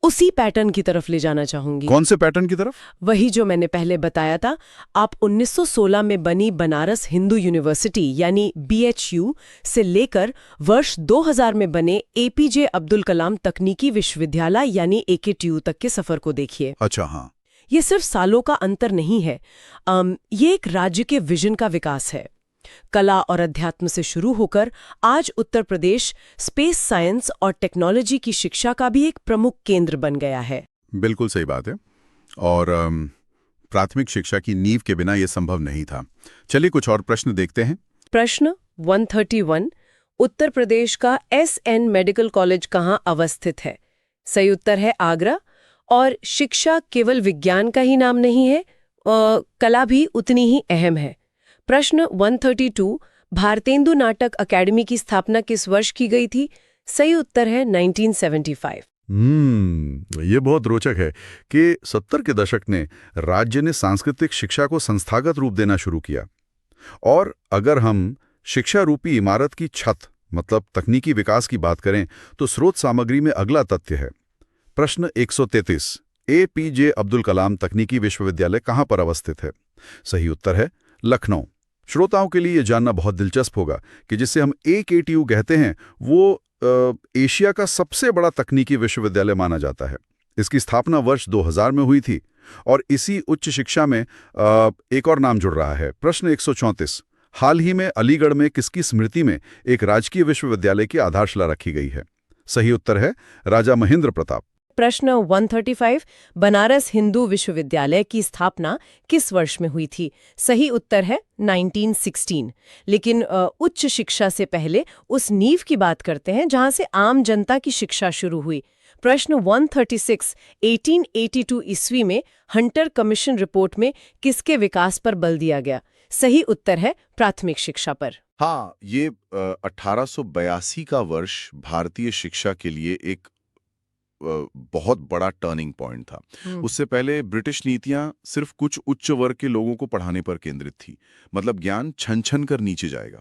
उसी पैटर्न की तरफ ले जाना चाहूंगी। कौन से पैटर्न की तरफ? वही जो मैंने पहले बताया था। आप 1916 में बनी बनारस हिंदू यूनिवर्सिटी यानी BHU से लेकर वर्ष 2000 में बने APJ अब्दुल कलाम तकनीकी विश्वविद्यालय यानी AKTU तक के सफर को देखिए। अच्छा। हाँ। ये सिर्फ सालों का अंतर नहीं है, ये एक राज्य के विजन का विकास है। कला और अध्यात्म से शुरू होकर आज उत्तर प्रदेश स्पेस साइंस और टेक्नोलॉजी की शिक्षा का भी एक प्रमुख केंद्र बन गया है। बिल्कुल सही बात है। और प्राथमिक शिक्षा की नींव के बिना यह संभव नहीं था। चलिए कुछ और प्रश्न देखते हैं। प्रश्न 131, उत्तर प्रदेश का SN मेडिकल कॉलेज कहाँ अवस्थित है? सही उत्तर है आगरा। और शिक्षा केवल विज्ञान का ही नाम नहीं है, कला भी उतनी ही अहम है। प्रश्न 132, भारतेंदु नाटक अकादमी की स्थापना किस वर्ष की गई थी? सही उत्तर है 1975। ये बहुत रोचक है कि 70 के दशक ने राज्य ने सांस्कृतिक शिक्षा को संस्थागत रूप देना शुरू किया। और अगर हम शिक्षा रूपी इमारत की छत मतलब तकनीकी विकास की बात करें तो स्रोत सामग्री में अगला तथ्य है। प्रश्न 133, APJ अब्दुल कलाम तकनीकी विश्वविद्यालय कहाँ पर अवस्थित है? सही उत्तर है लखनऊ। श्रोताओं के लिए ये जानना बहुत दिलचस्प होगा कि जिसे हम AKTU कहते हैं वो एशिया का सबसे बड़ा तकनीकी विश्वविद्यालय माना जाता है। इसकी स्थापना वर्ष 2000 में हुई थी और इसी उच्च शिक्षा में एक और नाम जुड़ रहा है। प्रश्न 134, हाल ही में अलीगढ़ में किसकी स्मृति में एक राजकीय विश्वविद्यालय की आधारशिला रखी गई है? सही उत्तर है राजा महेंद्र प्रताप। प्रश्न 135, बनारस हिंदू विश्वविद्यालय की स्थापना किस वर्ष में हुई थी? सही उत्तर है 1916। लेकिन उच्च शिक्षा से पहले उस नींव की बात करते हैं जहां से आम जनता की शिक्षा शुरू हुई। प्रश्न 136, 1882 ईस्वी में हंटर कमीशन रिपोर्ट में किसके विकास पर बल दिया गया? सही उत्तर है प्राथमिक शिक्षा पर। हाँ, ये 1882 का वर्ष भारतीय शिक्षा के लिए एक बहुत बड़ा टर्निंग पॉइंट था। उससे पहले ब्रिटिश नीतियां सिर्फ कुछ उच्च वर्ग के लोगों को पढ़ाने पर केंद्रित थी, मतलब ज्ञान छन छन कर नीचे जाएगा।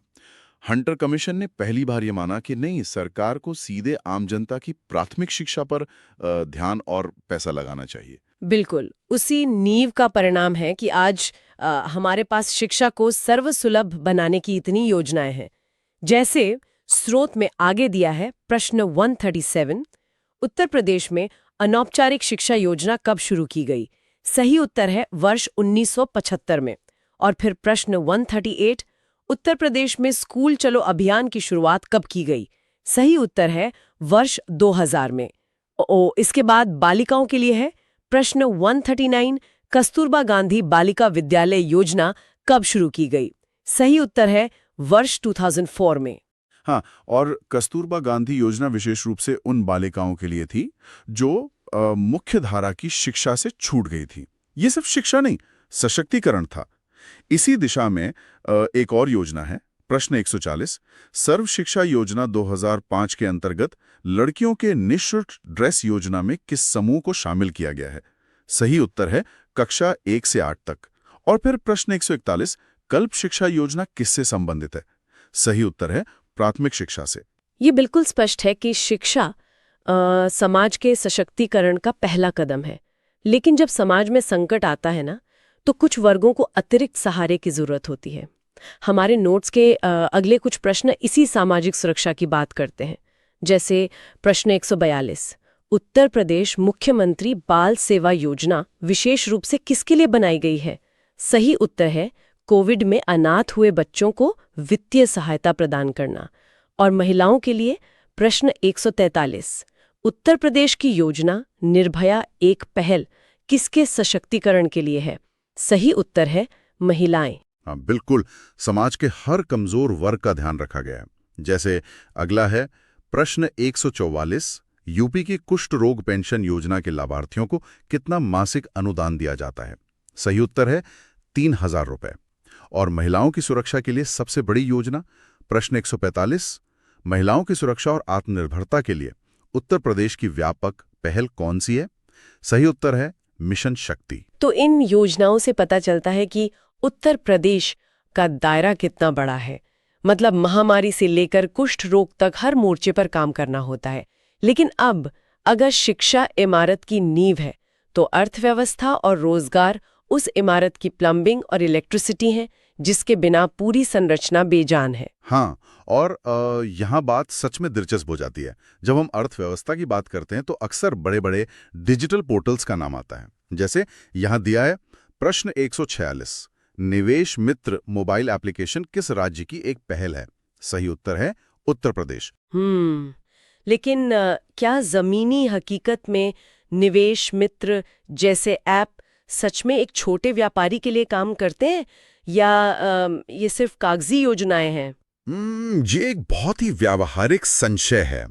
हंटर कमीशन ने पहली बार ये माना कि नहीं, सरकार को सीधे आम जनता की प्राथमिक शिक्षा पर ध्यान और पैसा लगाना चाहिए। बिल्कुल, उसी नींव का परिणाम है कि आज हमारे पास शिक्षा को सर्वसुलभ बनाने की इतनी योजनाएं हैं। जैसे स्रोत में आगे दिया है प्रश्न 137, उत्तर प्रदेश में अनौपचारिक शिक्षा योजना कब शुरू की गई? सही उत्तर है वर्ष 1975 में। और फिर प्रश्न 138, उत्तर प्रदेश में स्कूल चलो अभियान की शुरुआत कब की गई? सही उत्तर है वर्ष 2000 में। इसके बाद बालिकाओं के लिए है प्रश्न 139, कस्तूरबा गांधी बालिका विद्यालय योजना कब शुरू की गई? सही उत्तर है वर्ष 2004 में। हाँ, और कस्तूरबा गांधी योजना विशेष रूप से उन बालिकाओं के लिए थी जो मुख्य धारा की शिक्षा से छूट गई थी। ये सिर्फ शिक्षा नहीं, सशक्तिकरण था। इसी दिशा में एक और योजना है, प्रश्न 140, सर्व शिक्षा योजना 2005 के अंतर्गत लड़कियों के निःशुल्क ड्रेस योजना में किस समूह को शामिल किया गया है? सही उत्तर है कक्षा 1 से 8 तक। और फिर प्रश्न 141, कल्प शिक्षा योजना किससे संबंधित है? सही उत्तर है प्राथमिक शिक्षा से। ये बिल्कुल स्पष्ट है कि शिक्षा समाज के सशक्तिकरण का पहला कदम है। लेकिन जब समाज में संकट आता है ना, तो कुछ वर्गों को अतिरिक्त सहारे की जरूरत होती है। हमारे नोट्स के अगले कुछ प्रश्न इसी सामाजिक सुरक्षा की बात करते हैं। जैसे प्रश्न 142, उत्तर प्रदेश मुख्यमंत्री बाल सेवा योजना विशेष रूप से किसके लिए बनाई गई है? सही उत्तर है कोविड में अनाथ हुए बच्चों को वित्तीय सहायता प्रदान करना। और महिलाओं के लिए प्रश्न 143, उत्तर प्रदेश की योजना निर्भया एक पहल किसके सशक्तिकरण के लिए है? सही उत्तर है महिलाएं। हाँ, बिल्कुल, समाज के हर कमजोर वर्ग का ध्यान रखा गया है। जैसे अगला है प्रश्न 144, यूपी की कुष्ठ रोग पेंशन योजना के लाभार्थियों को कितना मासिक अनुदान दिया जाता है? सही उत्तर है 3000 रुपए। और महिलाओं की सुरक्षा के लिए सबसे बड़ी योजना, प्रश्न 145, महिलाओं की सुरक्षा और आत्मनिर्भरता के लिए उत्तर प्रदेश की व्यापक पहल कौन सी है? सही उत्तर है मिशन शक्ति। तो इन योजनाओं से पता चलता है कि उत्तर प्रदेश का दायरा कितना बड़ा है। मतलब महामारी से लेकर कुष्ठ रोग तक हर मोर्चे पर काम करना होता है। लेकिन अब अगर शिक्षा इमारत की नींव है, तो अर्थव्यवस्था और रोजगार उस इमारत की प्लम्बिंग और इलेक्ट्रिसिटी है, जिसके बिना पूरी संरचना बेजान है। हाँ, और यहाँ बात सच में दिलचस्प हो जाती है। जब हम अर्थव्यवस्था की बात करते हैं तो अक्सर बड़े बड़े डिजिटल पोर्टल्स का नाम आता है। जैसे यहाँ दिया है प्रश्न 146, निवेश मित्र मोबाइल एप्लीकेशन किस राज्य की एक पहल है? सही उत्तर है उत्तर प्रदेश। लेकिन क्या जमीनी हकीकत में निवेश मित्र जैसे ऐप सच में एक छोटे व्यापारी के लिए काम करते हैं, या ये सिर्फ कागजी योजनाएं हैं? ये एक बहुत ही व्यावहारिक संशय है।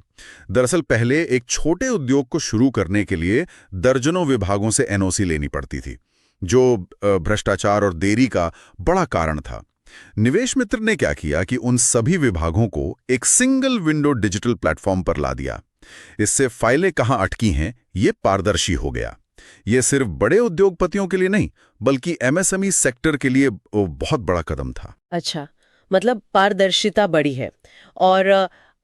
दरअसल पहले एक छोटे उद्योग को शुरू करने के लिए दर्जनों विभागों से एनओसी लेनी पड़ती थी, जो भ्रष्टाचार और देरी का बड़ा कारण था। निवेश मित्र ने क्या किया कि उन सभी विभागों को एक सिंगल विंडो डिजिटल प्लेटफॉर्म पर ला दिया। इससे फाइलें कहाँ अटकी हैं ये पारदर्शी हो गया। ये सिर्फ बड़े उद्योगपतियों के लिए नहीं, बल्कि एमएसएमई सेक्टर के लिए बहुत बड़ा कदम था। अच्छा, मतलब पारदर्शिता बड़ी है और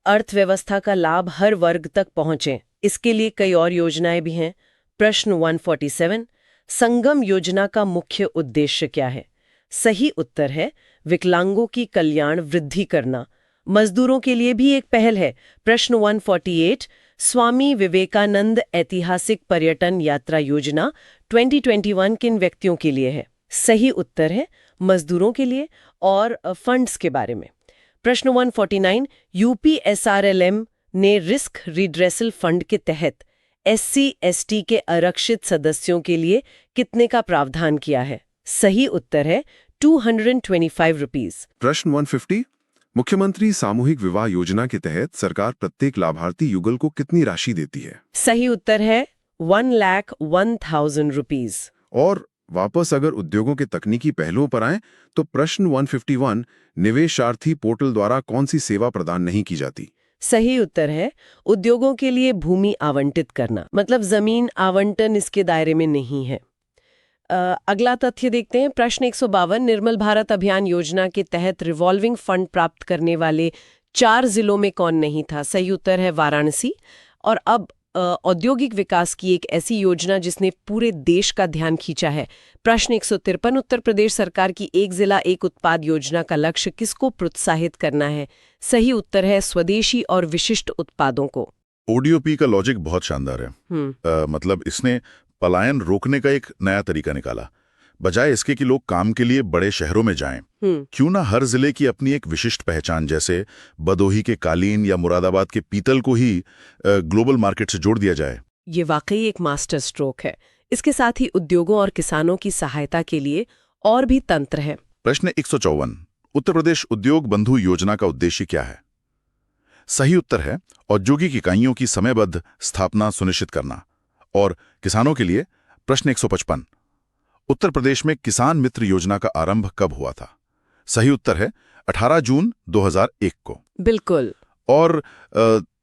अर्थव्यवस्था का लाभ हर वर्ग तक पहुंचे, इसके लिए कई और योजनाएं भी हैं। प्रश्न 147, संगम योजना का मुख्य उद्देश्य क्या है? सही उत्तर है विकलांगों की कल्याण वृद्धि करना। मजदूरों के लिए भी एक पहल है। प्रश्न 148, स्वामी विवेकानंद ऐतिहासिक पर्यटन यात्रा योजना 2021 किन व्यक्तियों के लिए है? सही उत्तर है मजदूरों के लिए और फंड्स के बारे में। प्रश्न 149, यूपीएसआरएलएम ने रिस्क रिड्रेसल फंड के तहत SC/ST के आरक्षित सदस्यों के लिए कितने का प्रावधान किया है? सही उत्तर है 225 रुपीस। प्रश्न 150, मुख्यमंत्री सामूहिक विवाह योजना के तहत सरकार प्रत्येक लाभार्थी युगल को कितनी राशि देती है? सही उत्तर है 1,01,000 रुपीस। और वापस अगर उद्योगों के तकनीकी पहलुओं पर आएं तो प्रश्न 151, निवेशार्थी पोर्टल द्वारा कौन सी सेवा प्रदान नहीं की जाती? सही उत्तर है उद्योगों के लिए भूमि आवंटित करना, मतलब जमीन आवंटन इसके दायरे में नहीं है। अगला तथ्य देखते हैं। प्रश्न 152, निर्मल भारत अभियान योजना के तहत रिवॉल्विंग फंड प्राप्त करने वाले 4 जिलों में कौन नहीं था? सही उत्तर है वाराणसी। और अब औद्योगिक विकास की एक ऐसी योजना जिसने पूरे देश का ध्यान खींचा है। प्रश्न 153, उत्तर प्रदेश सरकार की एक जिला एक उत्पाद योजना का लक्ष्य किसको प्रोत्साहित करना है? सही उत्तर है स्वदेशी और विशिष्ट उत्पादों को। ODOP का लॉजिक बहुत शानदार है। मतलब इसने पलायन रोकने का एक नया तरीका निकाला। बजाय इसके कि लोग काम के लिए बड़े शहरों में जाएं, क्यों ना हर जिले की अपनी एक विशिष्ट पहचान, जैसे भदोही के कालीन या मुरादाबाद के पीतल को ही ग्लोबल मार्केट से जोड़ दिया जाए। ये वाकई एक मास्टर स्ट्रोक है। इसके साथ ही उद्योगों और किसानों की सहायता के लिए और भी तंत्र है। प्रश्न 154, उत्तर प्रदेश उद्योग बंधु योजना का उद्देश्य क्या है? सही उत्तर है औद्योगिक इकाइयों की समयबद्ध स्थापना सुनिश्चित करना। और किसानों के लिए प्रश्न 155, उत्तर प्रदेश में किसान मित्र योजना का आरंभ कब हुआ था? सही उत्तर है 18 जून 2001 को। बिल्कुल। और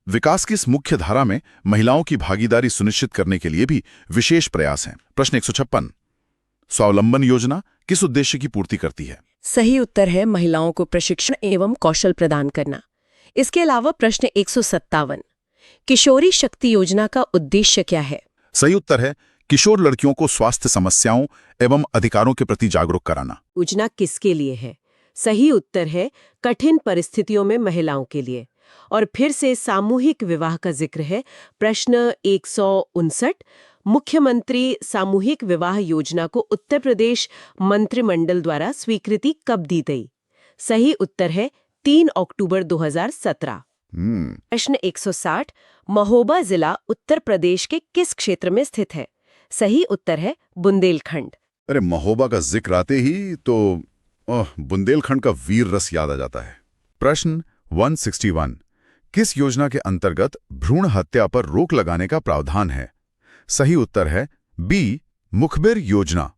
विकास की इस मुख्य धारा में महिलाओं की भागीदारी सुनिश्चित करने के लिए भी विशेष प्रयास हैं। प्रश्न 156, स्वावलंबन योजना किस उद्देश्य की पूर्ति करती है? सही उत्तर है महिलाओं को प्रशिक्षण एवं कौशल प्रदान करना। इसके अलावा प्रश्न 157, किशोरी शक्ति योजना का उद्देश्य क्या है? सही उत्तर है किशोर लड़कियों को स्वास्थ्य समस्याओं एवं अधिकारों के प्रति जागरूक कराना। योजना किसके लिए है? सही उत्तर है कठिन परिस्थितियों में महिलाओं के लिए। और फिर से सामूहिक विवाह का जिक्र है। प्रश्न 159, मुख्यमंत्री सामूहिक विवाह योजना को उत्तर प्रदेश मंत्रिमंडल द्वारा स्वीकृति कब दी गई? सही उत्तर है 3 अक्टूबर 2017। प्रश्न 160, महोबा जिला उत्तर प्रदेश के किस क्षेत्र में स्थित है? सही उत्तर है बुंदेलखंड। अरे महोबा का जिक्र आते ही तो बुंदेलखंड का वीर रस याद आ जाता है। प्रश्न 161, किस योजना के अंतर्गत भ्रूण हत्या पर रोक लगाने का प्रावधान है? सही उत्तर है बी, मुखबिर योजना।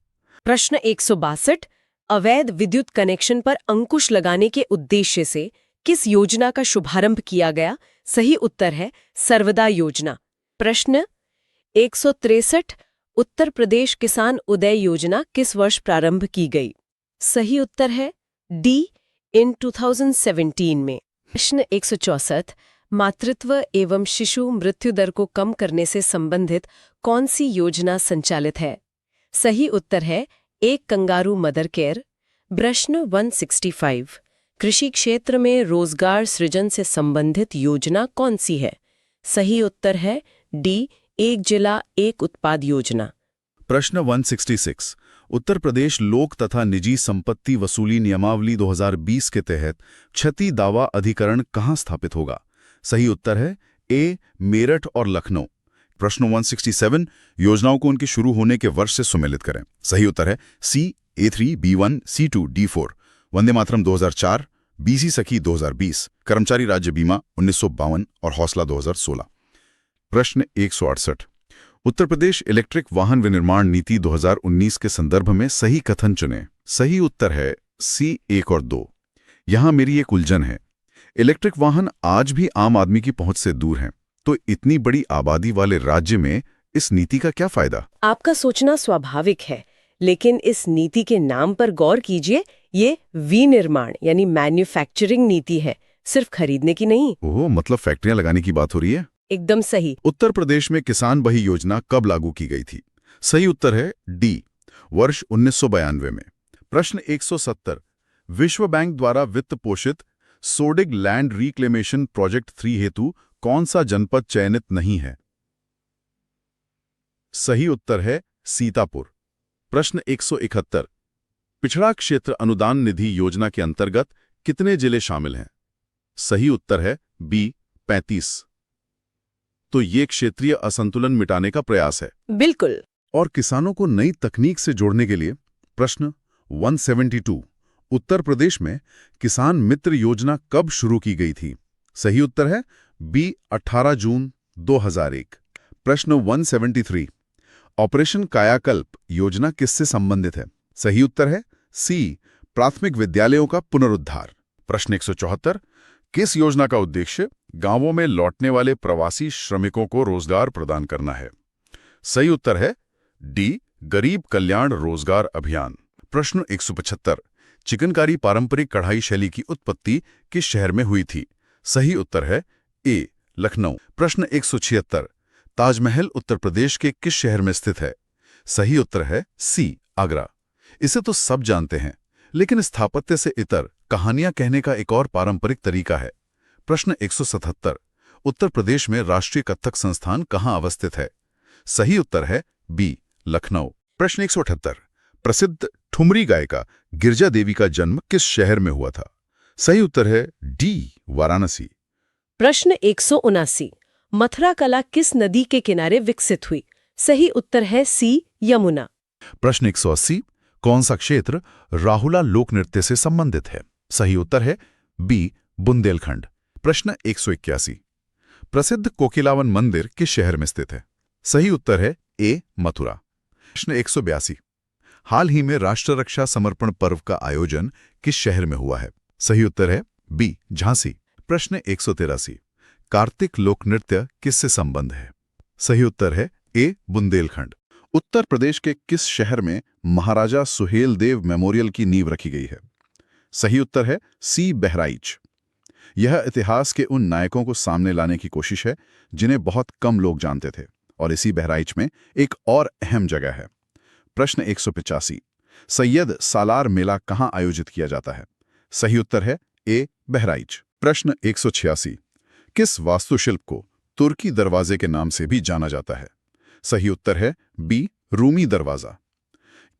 प्रश्न 162, अवैध विद्युत कनेक्शन पर अंकुश लगाने के उद्देश्य से किस योजना का शुभारंभ किया गया? सही उत्तर है सर्वदा योजना। प्रश्न 163, उत्तर प्रदेश किसान उदय योजना किस वर्ष प्रारंभ की गई? सही उत्तर है डी, इन 2017 में। प्रश्न 164, मातृत्व एवं शिशु मृत्यु दर को कम करने से संबंधित कौन सी योजना संचालित है? सही उत्तर है एक कंगारू मदर केयर। प्रश्न 165, कृषि क्षेत्र में रोजगार सृजन से संबंधित योजना कौन सी है? सही उत्तर है डी, एक जिला एक उत्पाद योजना। प्रश्न 166, उत्तर प्रदेश लोक तथा निजी संपत्ति वसूली नियमावली 2020 के तहत क्षति दावा अधिकरण कहाँ स्थापित होगा? सही उत्तर है ए, मेरठ और लखनऊ। प्रश्न 167, योजनाओं को उनके शुरू होने के वर्ष से सुमेलित करें। सही उत्तर है सी, A3, B1, C2, D4। Vande Mataram 2004, BC सखी 2020, कर्मचारी राज्य बीमा 1952 और हौसला 2016। प्रश्न 168, उत्तर प्रदेश इलेक्ट्रिक वाहन विनिर्माण नीति 2019 के संदर्भ में सही कथन चुनें। सही उत्तर है सी, 1 और 2। यहां मेरी एक उलझन है। इलेक्ट्रिक वाहन आज भी आम आदमी की पहुंच से दूर हैं, तो इतनी बड़ी आबादी वाले राज्य में इस नीति का क्या फायदा? आपका सोचना स्वाभाविक है, लेकिन इस नीति के नाम पर गौर कीजिए। ये विनिर्माण यानी मैन्युफैक्चरिंग नीति है, सिर्फ खरीदने की नहीं। ओह, मतलब फैक्ट्रियां लगाने की बात हो रही है। एकदम सही। उत्तर प्रदेश में किसान बही योजना कब लागू की गई थी? सही उत्तर है डी, वर्ष 1992 में। प्रश्न 170, विश्व बैंक द्वारा वित्त पोषित सोडिग लैंड रिक्लेमेशन प्रोजेक्ट 3 हेतु कौन सा जनपद चयनित नहीं है? सही उत्तर है सीतापुर। प्रश्न 171। पिछड़ा क्षेत्र अनुदान निधि योजना के अंतर्गत कितने जिले शामिल हैं? सही उत्तर है बी 35। तो ये क्षेत्रीय असंतुलन मिटाने का प्रयास है। बिल्कुल। और किसानों को नई तकनीक से जोड़ने के लिए प्रश्न 172। उत्तर प्रदेश में किसान मित्र योजना कब शुरू की गई थी? सही उत्तर है बी 18 जून 2001। प्रश्न 173। ऑपरेशन कायाकल्प योजना किससे संबंधित है? सही उत्तर है सी प्राथमिक विद्यालयों का पुनरुद्धार। प्रश्न 174। किस योजना का उद्देश्य गांवों में लौटने वाले प्रवासी श्रमिकों को रोजगार प्रदान करना है? सही उत्तर है डी गरीब कल्याण रोजगार अभियान। प्रश्न 175। चिकनकारी पारंपरिक कढ़ाई शैली की उत्पत्ति किस शहर में हुई थी? सही उत्तर है ए लखनऊ। प्रश्न 176। ताजमहल उत्तर प्रदेश के किस शहर में स्थित है? सही उत्तर है सी आगरा। इसे तो सब जानते हैं, लेकिन स्थापत्य से इतर कहानियां कहने का एक और पारंपरिक तरीका है। प्रश्न 177। उत्तर प्रदेश में राष्ट्रीय कथक संस्थान कहां अवस्थित है? सही उत्तर है बी लखनऊ। प्रश्न 178। प्रसिद्ध ठुमरी गायिका गिरजा देवी का जन्म किस शहर में हुआ था? सही उत्तर है डी वाराणसी। प्रश्न 179। मथुरा कला किस नदी के किनारे विकसित हुई? सही उत्तर है सी यमुना। प्रश्न 180। कौन सा क्षेत्र राहुला लोक नृत्य से संबंधित है? सही उत्तर है बी बुंदेलखंड। प्रश्न 181। प्रसिद्ध कोकिलावन मंदिर किस शहर में स्थित है? सही उत्तर है ए मथुरा। प्रश्न 182। हाल ही में राष्ट्र रक्षा समर्पण पर्व का आयोजन किस शहर में हुआ है? सही उत्तर है बी झांसी। प्रश्न 183। कार्तिक लोक नृत्य किससे संबंध है? सही उत्तर है ए बुंदेलखंड। उत्तर प्रदेश के किस शहर में महाराजा सुहेल देव मेमोरियल की नींव रखी गई है? सही उत्तर है सी बहराइच। यह इतिहास के उन नायकों को सामने लाने की कोशिश है जिन्हें बहुत कम लोग जानते थे, और इसी बहराइच में एक और अहम जगह है। प्रश्न 185। सैयद सालार मेला कहां आयोजित किया जाता है? सही उत्तर है ए बहराइच। प्रश्न 186। किस वास्तुशिल्प को तुर्की दरवाजे के नाम से भी जाना जाता है? सही उत्तर है बी रूमी दरवाजा।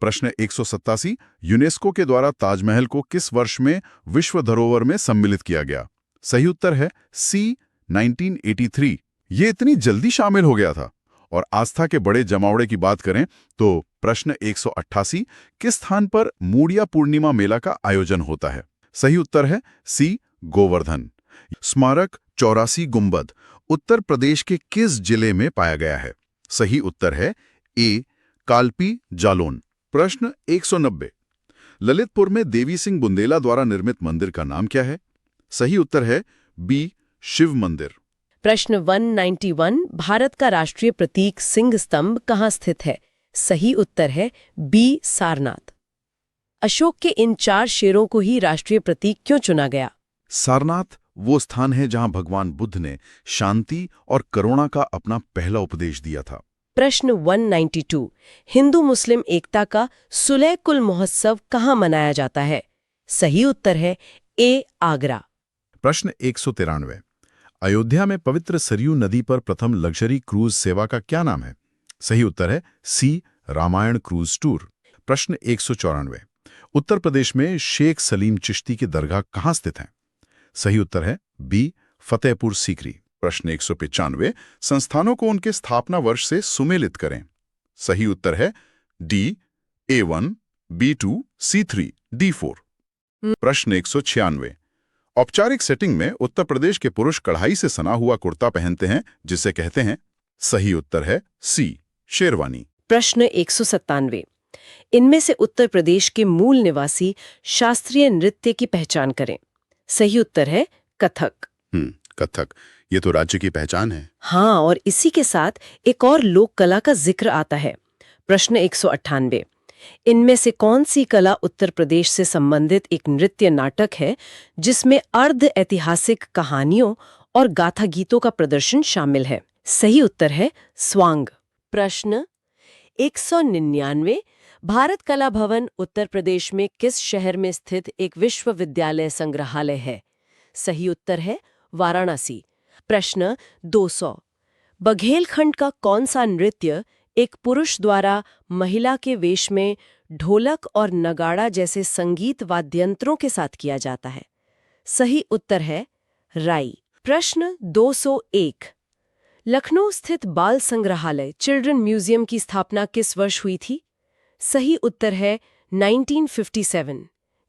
प्रश्न 187। यूनेस्को के द्वारा ताजमहल को किस वर्ष में विश्व धरोहर में सम्मिलित किया गया? सही उत्तर है सी 1983। ये इतनी जल्दी शामिल हो गया था। और आस्था के बड़े जमावड़े की बात करें तो प्रश्न 188। किस स्थान पर मूड़िया पूर्णिमा मेला का आयोजन होता है? सही उत्तर है सी गोवर्धन। स्मारक 84 गुंबद उत्तर प्रदेश के किस जिले में पाया गया है? सही उत्तर है ए कालपी जालौन। प्रश्न 190। ललितपुर में देवी सिंह बुंदेला द्वारा निर्मित मंदिर का नाम क्या है? सही उत्तर है बी शिव मंदिर। प्रश्न 191। भारत का राष्ट्रीय प्रतीक सिंह स्तंभ कहाँ स्थित है? सही उत्तर है बी सारनाथ। अशोक के इन 4 शेरों को ही राष्ट्रीय प्रतीक क्यों चुना गया? सारनाथ वो स्थान है जहां भगवान बुद्ध ने शांति और करुणा का अपना पहला उपदेश दिया था। प्रश्न 192। हिंदू मुस्लिम एकता का सुलह कुल महोत्सव कहाँ मनाया जाता है? सही उत्तर है ए आगरा। प्रश्न 193। अयोध्या में पवित्र सरयू नदी पर प्रथम लग्जरी क्रूज सेवा का क्या नाम है? सही उत्तर है सी रामायण क्रूज टूर। प्रश्न 194। उत्तर प्रदेश में शेख सलीम चिश्ती की दरगाह कहाँ स्थित है? सही उत्तर है बी फतेहपुर सीकरी। प्रश्न 195। संस्थानों को उनके स्थापना वर्ष से सुमेलित करें। सही उत्तर है D A1, B2, C3, D4। प्रश्न 196। औपचारिक सेटिंग में उत्तर प्रदेश के पुरुष कढ़ाई से सना हुआ कुर्ता पहनते हैं जिसे कहते हैं? सही उत्तर है सी शेरवानी। प्रश्न 197। इनमें से उत्तर प्रदेश के मूल निवासी शास्त्रीय नृत्य की पहचान करें। सही उत्तर है कथक। कथक, ये तो राज्य की पहचान है। हाँ, और इसी के साथ एक और लोक कला का जिक्र आता है। प्रश्न 198। इनमें से कौन सी कला उत्तर प्रदेश से संबंधित एक नृत्य नाटक है जिसमें अर्ध ऐतिहासिक कहानियों और गाथा गीतों का प्रदर्शन शामिल है? सही उत्तर है स्वांग। प्रश्न 199। भारत कला भवन उत्तर प्रदेश में किस शहर में स्थित एक विश्वविद्यालय संग्रहालय है? सही उत्तर है वाराणसी। प्रश्न 200। बघेलखंड का कौन सा नृत्य एक पुरुष द्वारा महिला के वेश में ढोलक और नगाड़ा जैसे संगीत वाद्यंत्रों के साथ किया जाता है? सही उत्तर है राई। प्रश्न 201। लखनऊ स्थित बाल संग्रहालय चिल्ड्रन म्यूजियम की स्थापना किस वर्ष हुई थी? सही उत्तर है 1957,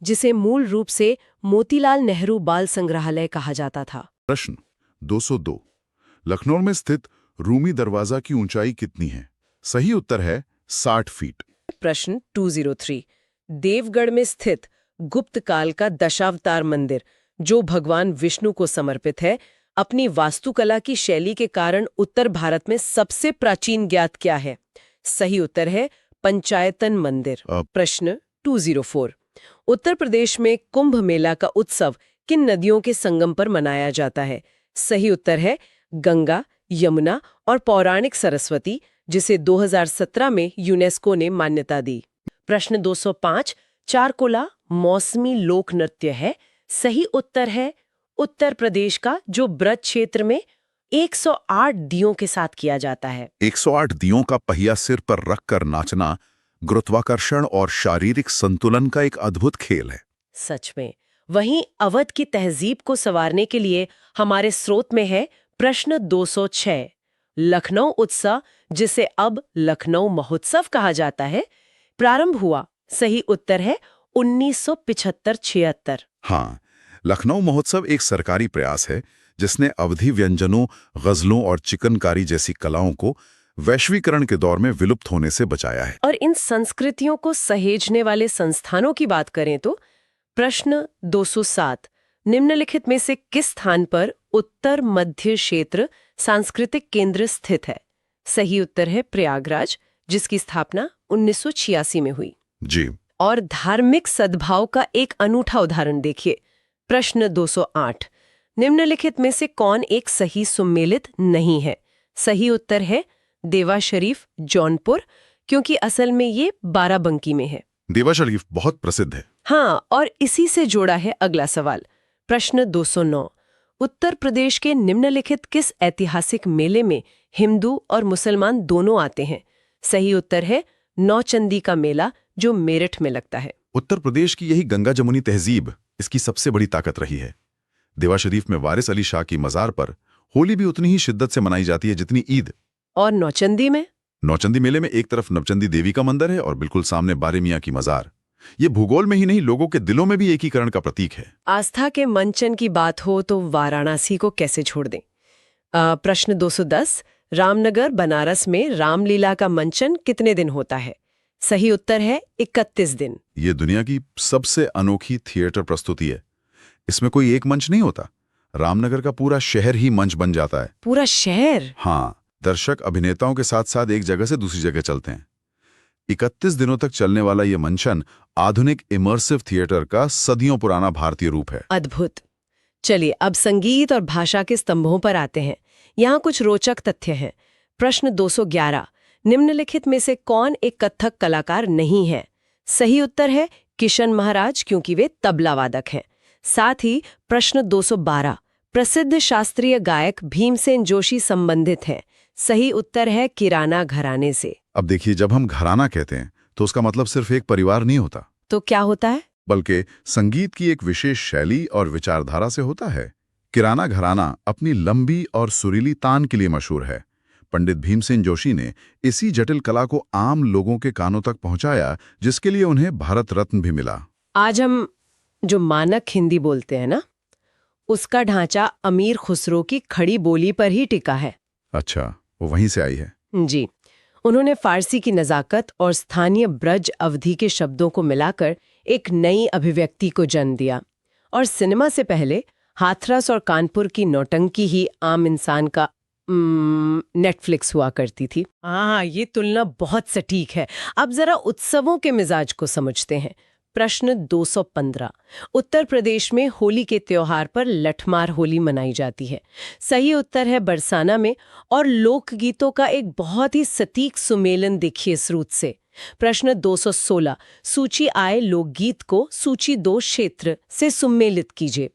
जिसे मूल रूप से मोतीलाल नेहरू बाल संग्रहालय कहा जाता था। प्रश्न 202। लखनऊ में स्थित रूमी दरवाजा की ऊंचाई कितनी है? सही उत्तर है 60 फीट। प्रश्न 203। देवगढ़ में स्थित गुप्त काल का दशावतार मंदिर, जो भगवान विष्णु को समर्पित है, अपनी वास्तुकला की शैली के कारण उत्तर भारत में सबसे प्राचीन ज्ञात क्या है? सही उत्तर है पंचायतन मंदिर। प्रश्न 204। उत्तर प्रदेश में कुंभ मेला का उत्सव किन नदियों के संगम पर मनाया जाता है? सही उत्तर है गंगा, यमुना और पौराणिक सरस्वती, जिसे 2017 में यूनेस्को ने मान्यता दी। प्रश्न 205। चारकोला मौसमी लोक नृत्य है। सही उत्तर है उत्तर प्रदेश का, जो ब्रज क्षेत्र में 108 दियों के साथ किया जाता है। 108 दियों का पहिया सिर पर रखकर नाचना गुरुत्वाकर्षण और शारीरिक संतुलन का एक अद्भुत खेल है। सच में। वहीं अवध की तहजीब को संवारने के लिए हमारे स्रोत में है प्रश्न 206। लखनऊ उत्सव, जिसे अब लखनऊ महोत्सव कहा जाता है, प्रारंभ हुआ? सही उत्तर है 1975-76। हाँ, लखनऊ महोत्सव एक सरकारी प्रयास है जिसने अवधी व्यंजनों, गजलों और चिकनकारी जैसी कलाओं को वैश्वीकरण के दौर में विलुप्त होने से बचाया है। और इन संस्कृतियों को सहेजने वाले संस्थानों की बात करें तो प्रश्न 207। निम्नलिखित में से किस स्थान पर उत्तर मध्य क्षेत्र सांस्कृतिक केंद्र स्थित है? सही उत्तर है प्रयागराज, जिसकी स्थापना 1986 में हुई। जी। और धार्मिक सद्भाव का एक अनूठा उदाहरण देखिए। प्रश्न 208। निम्नलिखित में से कौन एक सही सुमेलित नहीं है? सही उत्तर है देवा शरीफ, जौनपुर, क्योंकि असल में ये बाराबंकी में है। देवा शरीफ बहुत प्रसिद्ध है। हाँ, और इसी से जोड़ा है अगला सवाल। प्रश्न 209। उत्तर प्रदेश के निम्नलिखित किस ऐतिहासिक मेले में हिंदू और मुसलमान दोनों आते हैं? सही उत्तर है नौचंदी का मेला, जो मेरठ में लगता है। उत्तर प्रदेश की यही गंगा जमुनी तहजीब इसकी सबसे बड़ी ताकत रही है। देवा शरीफ में वारिस अली शाह की मज़ार पर होली भी उतनी ही शिद्दत से मनाई जाती है जितनी ईद। और नौचंदी में? नौचंदी मेले में एक तरफ नवचंदी देवी का मंदिर है और बिल्कुल सामने बारे मियाँ की मज़ार। ये भूगोल में ही नहीं, लोगों के दिलों में भी एकीकरण का प्रतीक है। आस्था के मंचन की बात हो तो वाराणसी को कैसे छोड़ दें। प्रश्न 210। रामनगर बनारस में रामलीला का मंचन कितने दिन होता है? सही उत्तर है 31 दिन। ये दुनिया की सबसे अनोखी थिएटर प्रस्तुति है। इसमें कोई एक मंच नहीं होता, रामनगर का पूरा शहर ही मंच बन जाता है। पूरा शहर? हाँ, दर्शक अभिनेताओं के साथ साथ एक जगह से दूसरी जगह चलते हैं। 31 दिनों तक चलने वाला ये मंचन आधुनिक इमर्सिव थिएटर का सदियों पुराना भारतीय रूप है। अद्भुत। चलिए अब संगीत और भाषा के स्तंभों पर आते हैं। यहाँ कुछ रोचक तथ्य हैं। प्रश्न 211। निम्नलिखित में से कौन एक कथक कलाकार नहीं है? सही उत्तर है किशन महाराज, क्योंकि वे तबला वादक हैं। साथ ही प्रश्न 212। प्रसिद्ध शास्त्रीय गायक भीमसेन जोशी संबंधित हैं। सही उत्तर है किराना घराने से। अब देखिए, जब हम घराना कहते हैं तो उसका मतलब सिर्फ एक परिवार नहीं होता। तो क्या होता है? बल्कि संगीत की एक विशेष शैली और विचारधारा से होता है। किराना घराना अपनी लंबी और सुरीली तान के लिए मशहूर है। पंडित भीमसेन जोशी ने इसी जटिल कला को आम लोगों के कानों तक पहुंचाया, जिसके लिए उन्हें भारत रत्न भी मिला। आज हम जो मानक हिंदी बोलते हैं ना, उसका ढांचा अमीर खुसरो की खड़ी बोली पर ही टिका है। अच्छा, वो वहीं से आई है। जी। उन्होंने फारसी की नज़ाकत और स्थानीय ब्रज अवधि के शब्दों को मिलाकर एक नई अभिव्यक्ति को जन्म दिया। और सिनेमा से पहले हाथरस और कानपुर की नौटंकी ही आम इंसान का नेटफ्लिक्स हुआ करती थी। हाँ, ये तुलना बहुत सटीक है। अब जरा उत्सवों के मिजाज को समझते हैं। प्रश्न 215। उत्तर प्रदेश में होली के त्योहार पर लठमार होली मनाई जाती है। सही उत्तर है बरसाना में। और लोकगीतों का एक बहुत ही सटीक सुमेलन देखिए स्रोत से। प्रश्न 216 सूची आए लोकगीत को सूची 2 क्षेत्र से सम्मिलित कीजिए।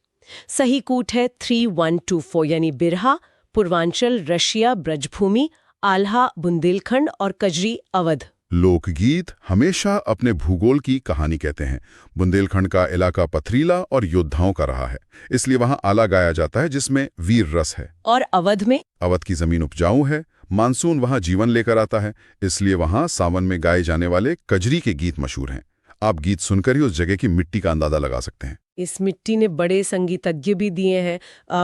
सही कूट है 3124 यानी बिरहा, पूर्वांचल रशिया ब्रजभूमि, आल्हा बुंदेलखंड और कजरी अवध। लोकगीत हमेशा अपने भूगोल की कहानी कहते हैं। बुंदेलखंड का इलाका पथरीला और योद्धाओं का रहा है, इसलिए वहां आला गाया जाता है जिसमें वीर रस है। और अवध में? अवध की जमीन उपजाऊ है, मानसून वहां जीवन लेकर आता है, इसलिए वहां सावन में गाए जाने वाले कजरी के गीत मशहूर हैं। आप गीत सुनकर ही उस जगह की मिट्टी का अंदाजा लगा सकते हैं। इस मिट्टी ने बड़े संगीतज्ञ भी दिए हैं।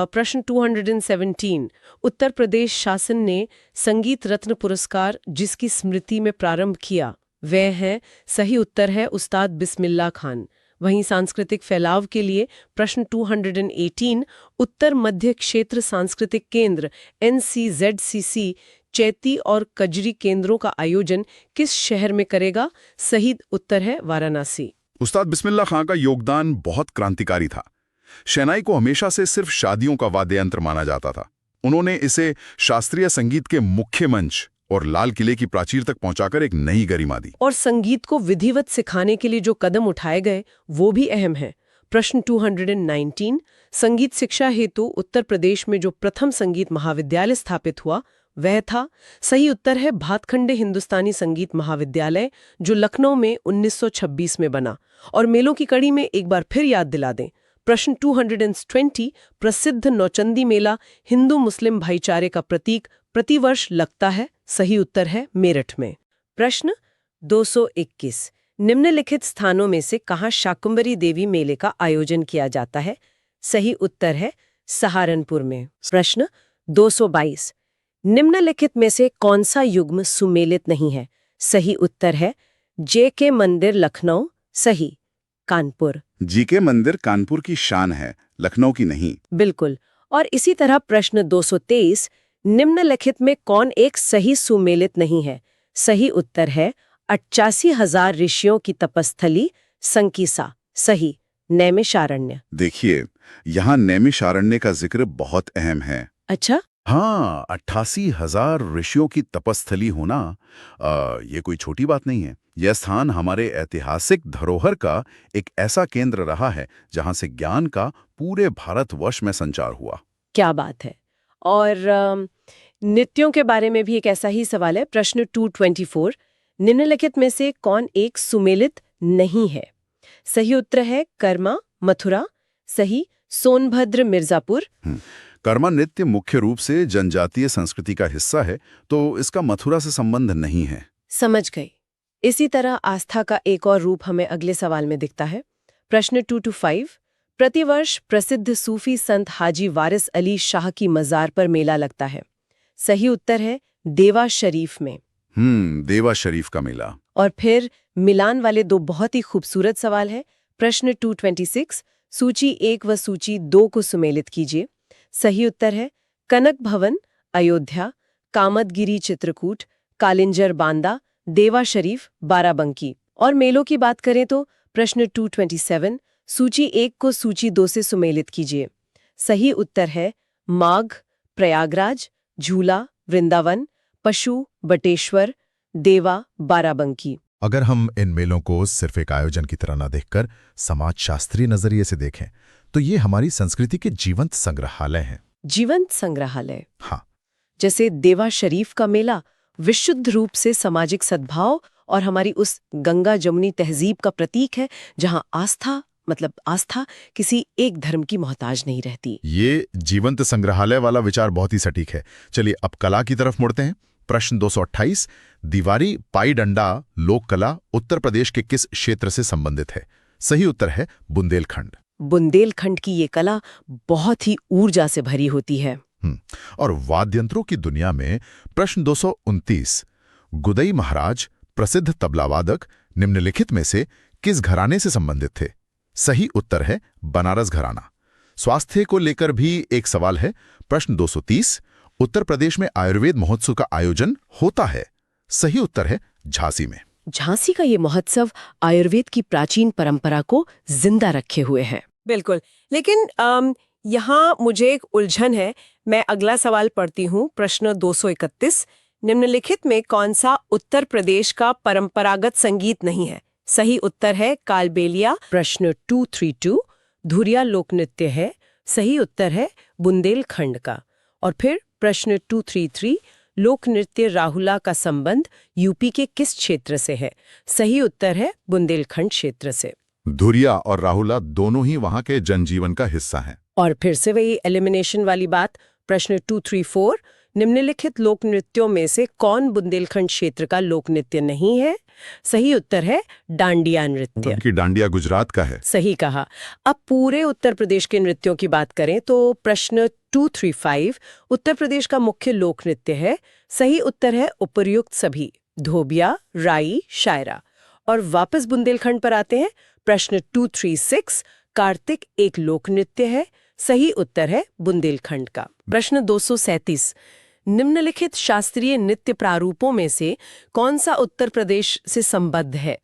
प्रश्न 217 उत्तर प्रदेश शासन ने संगीत रत्न पुरस्कार जिसकी स्मृति में प्रारंभ किया वह है, सही उत्तर है उस्ताद बिस्मिल्लाह खान। वहीं सांस्कृतिक फैलाव के लिए प्रश्न 218 उत्तर मध्य क्षेत्र सांस्कृतिक केंद्र NCZCC चैती और कजरी केंद्रों का आयोजन किस शहर में करेगा? सही उत्तर है वाराणसी। उस्ताद बिस्मिल्लाह खां का योगदान बहुत क्रांतिकारी था। शहनाई को हमेशा से सिर्फ शादियों का वाद्य यंत्र माना जाता था। उन्होंने इसे शास्त्रीय संगीत के मुख्य मंच और लाल किले की प्राचीर तक पहुंचाकर एक नई गरिमा दी। और संगीत को विधिवत सिखाने के लिए जो कदम उठाए गए वो भी अहम है। प्रश्न 219 संगीत शिक्षा हेतु उत्तर प्रदेश में जो प्रथम संगीत महाविद्यालय स्थापित हुआ वह था? सही उत्तर है भातखंडे हिंदुस्तानी संगीत महाविद्यालय जो लखनऊ में 1926 में बना। और मेलों की कड़ी में एक बार फिर याद दिला दें, प्रश्न 220 प्रसिद्ध नौचंदी मेला हिंदू मुस्लिम भाईचारे का प्रतीक प्रतिवर्ष लगता है? सही उत्तर है मेरठ में। प्रश्न 221 निम्नलिखित स्थानों में से कहाँ शाकुंभरी देवी मेले का आयोजन किया जाता है? सही उत्तर है सहारनपुर में। प्रश्न 222 निम्नलिखित में से कौन सा युग्म सुमेलित नहीं है? सही उत्तर है JK मंदिर लखनऊ, सही कानपुर। JK मंदिर कानपुर की शान है, लखनऊ की नहीं। बिल्कुल। और इसी तरह प्रश्न 223 निम्नलिखित में कौन एक सही सुमेलित नहीं है? सही उत्तर है 88,000 ऋषियों की तपस्थली संकीसा, सही नैमिषारण्य। देखिए, यहाँ नैमिषारण्य का जिक्र बहुत अहम है। अच्छा, हाँ, 88,000 ऋषियों की तपस्थली होना ये कोई छोटी बात नहीं है। यह स्थान हमारे ऐतिहासिक धरोहर का एक ऐसा केंद्र रहा है जहाँ से ज्ञान का पूरे भारतवर्ष में संचार हुआ। क्या बात है। और नृत्यों के बारे में भी एक ऐसा ही सवाल है। प्रश्न 224 निम्नलिखित में से कौन एक सुमेलित नहीं है? सही उत्तर है कर्मा मथुरा, सही सोनभद्र मिर्जापुर। कर्मा नृत्य मुख्य रूप से जनजातीय संस्कृति का हिस्सा है, तो इसका मथुरा से संबंध नहीं है। समझ गई। इसी तरह आस्था का एक और रूप हमें अगले सवाल में दिखता है। प्रश्न 225 प्रतिवर्ष प्रसिद्ध सूफी संत हाजी वारिस अली शाह की मजार पर मेला लगता है। सही उत्तर है देवा शरीफ में। देवा शरीफ का मेला। और फिर मिलान वाले दो बहुत ही खूबसूरत सवाल है। प्रश्न 226 सूची 1 व सूची 2 को सुमेलित कीजिए। सही उत्तर है कनक भवन अयोध्या, कामतगिरी चित्रकूट, कालिंजर बांदा, देवा शरीफ बाराबंकी। और मेलों की बात करें तो प्रश्न 227 सूची 1 को सूची 2 से सुमेलित कीजिए। सही उत्तर है माघ, प्रयागराज, झूला, वृंदावन, पशु, बटेश्वर, देवा, बाराबंकी। अगर हम इन मेलों को सिर्फ एक आयोजन की तरह न देखकर समाजशास्त्रीय नजरिए से देखें तो ये हमारी संस्कृति के जीवंत संग्रहालय हैं। जीवंत संग्रहालय। हाँ, जैसे देवा शरीफ का मेला विशुद्ध रूप से सामाजिक सद्भाव और हमारी उस गंगा जमुनी तहजीब का प्रतीक है जहां आस्था किसी एक धर्म की मोहताज नहीं रहती। ये जीवंत संग्रहालय वाला विचार बहुत ही सटीक है। चलिए अब कला की तरफ मुड़ते हैं। प्रश्न 228 दीवारी पाई डंडा लोक कला उत्तर प्रदेश के किस क्षेत्र से संबंधित है? सही उत्तर है बुंदेलखंड। बुंदेलखंड की ये कला बहुत ही ऊर्जा से भरी होती है। और वाद्यंत्रों की दुनिया में प्रश्न 229 गुदई महाराज प्रसिद्ध तबलावादक निम्नलिखित में से किस घराने से संबंधित थे? सही उत्तर है बनारस घराना। स्वास्थ्य को लेकर भी एक सवाल है। प्रश्न 230 उत्तर प्रदेश में आयुर्वेद महोत्सव का आयोजन होता है? सही उत्तर है झांसी में। झांसी का ये महोत्सव आयुर्वेद की प्राचीन परंपरा को जिंदा रखे हुए है। बिल्कुल। लेकिन यहाँ मुझे एक उलझन है। मैं अगला सवाल पढ़ती हूँ। प्रश्न 231 निम्नलिखित में कौन सा उत्तर प्रदेश का परंपरागत संगीत नहीं है? सही उत्तर है कालबेलिया। प्रश्न 232 धुरिया लोक नृत्य है। सही उत्तर है बुंदेलखंड का। और फिर प्रश्न 233 लोक नृत्य राहुला का संबंध यूपी के किस क्षेत्र से है? सही उत्तर है बुंदेलखंड क्षेत्र से। धुरिया और राहुला दोनों ही वहां के जनजीवन का हिस्सा हैं। और फिर से वही एलिमिनेशन वाली बात। प्रश्न 234 निम्नलिखित लोक नृत्यों में से कौन बुंदेलखंड क्षेत्र का लोक नृत्य नहीं है? सही उत्तर है डांडिया नृत्य। क्योंकि डांडिया गुजरात का है। सही कहा। अब पूरे उत्तर प्रदेश के नृत्यों की बात करें तो प्रश्न 235 उत्तर प्रदेश का मुख्य लोक नृत्य है। सही उत्तर है उपर्युक्त सभी, धोबिया, राई, शायरा। और वापस बुंदेलखंड पर आते हैं। प्रश्न 236 कार्तिक एक लोक नृत्य है। सही उत्तर है बुंदेलखंड का। प्रश्न 237 निम्नलिखित शास्त्रीय नृत्य प्रारूपों में से कौन सा उत्तर प्रदेश से संबद्ध है?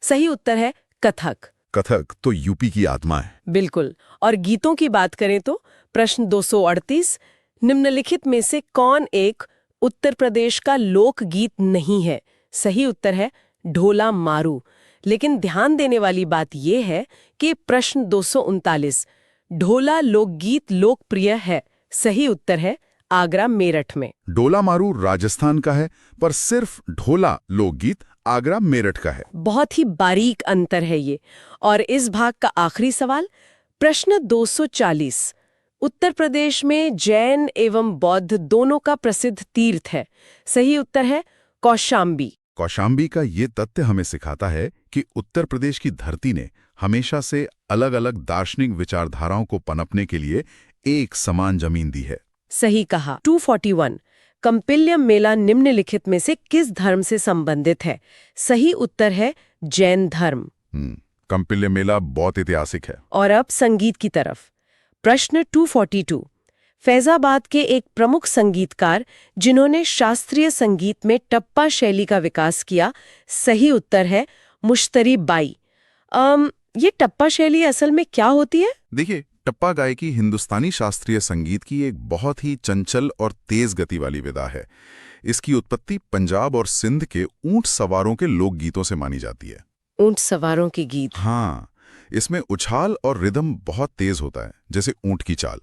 सही उत्तर है कथक। कथक तो यूपी की आत्मा है। बिल्कुल। और गीतों की बात करें तो प्रश्न 238 निम्नलिखित में से कौन एक उत्तर प्रदेश का लोक गीत नहीं है? सही उत्तर है ढोला मारू। लेकिन ध्यान देने वाली बात यह है कि प्रश्न 239 ढोला लोकगीत लोकप्रिय है। सही उत्तर है आगरा मेरठ में। डोला मारू राजस्थान का है, पर सिर्फ ढोला लोकगीत आगरा मेरठ का है। बहुत ही बारीक अंतर है ये। और इस भाग का आखिरी सवाल प्रश्न 240 उत्तर प्रदेश में जैन एवं बौद्ध दोनों का प्रसिद्ध तीर्थ है। सही उत्तर है कौशाम्बी। कौशाम्बी का ये तथ्य हमें सिखाता है कि उत्तर प्रदेश की धरती ने हमेशा से अलग-अलग दार्शनिक विचारधाराओं को पनपने के लिए एक समान जमीन दी है। सही कहा। 241 कंपिल्यम मेला निम्नलिखित में से किस धर्म से संबंधित है? सही उत्तर है जैन धर्म। कंपिल्य मेला बहुत ऐतिहासिक है। और अब संगीत की तरफ। प्रश्न 242 फैजाबाद के एक प्रमुख संगीतकार जिन्होंने शास्त्रीय संगीत में टप्पा शैली का विकास किया। सही उत्तर है मुश्तरी बाई। ये टप्पा शैली असल में क्या होती है? देखिए, टप्पा गायकी हिंदुस्तानी शास्त्रीय संगीत की एक बहुत ही चंचल और तेज गति वाली विधा है। इसकी उत्पत्ति पंजाब और सिंध के ऊंट सवारों के लोकगीतों से मानी जाती है। ऊंट सवारों के गीत? हाँ, इसमें उछाल और रिदम बहुत तेज होता है, जैसे ऊंट की चाल।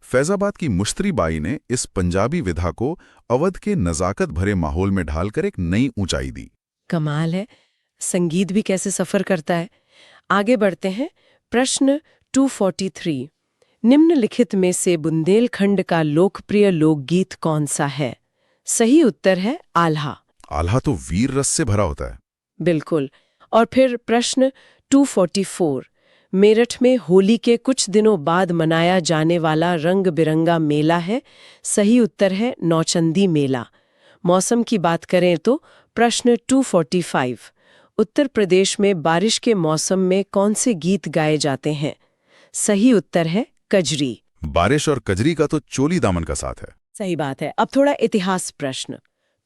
फैजाबाद की मुश्तरी बाई ने इस पंजाबी विधा को अवध के नजाकत भरे माहौल में ढालकर एक नई ऊंचाई दी। कमाल है, संगीत भी कैसे सफर करता है। आगे बढ़ते हैं। प्रश्न 243 निम्नलिखित में से बुंदेलखंड का लोकप्रिय लोकगीत कौन सा है? सही उत्तर है आल्हा। आल्हा तो वीर रस से भरा होता है। बिल्कुल। और फिर प्रश्न 244 मेरठ में होली के कुछ दिनों बाद मनाया जाने वाला रंग बिरंगा मेला है। सही उत्तर है नौचंदी मेला। मौसम की बात करें तो प्रश्न 245 उत्तर प्रदेश में बारिश के मौसम में कौन से गीत गाए जाते हैं? सही उत्तर है कजरी। बारिश और कजरी का तो चोली दामन का साथ है। सही बात है। अब थोड़ा इतिहास प्रश्न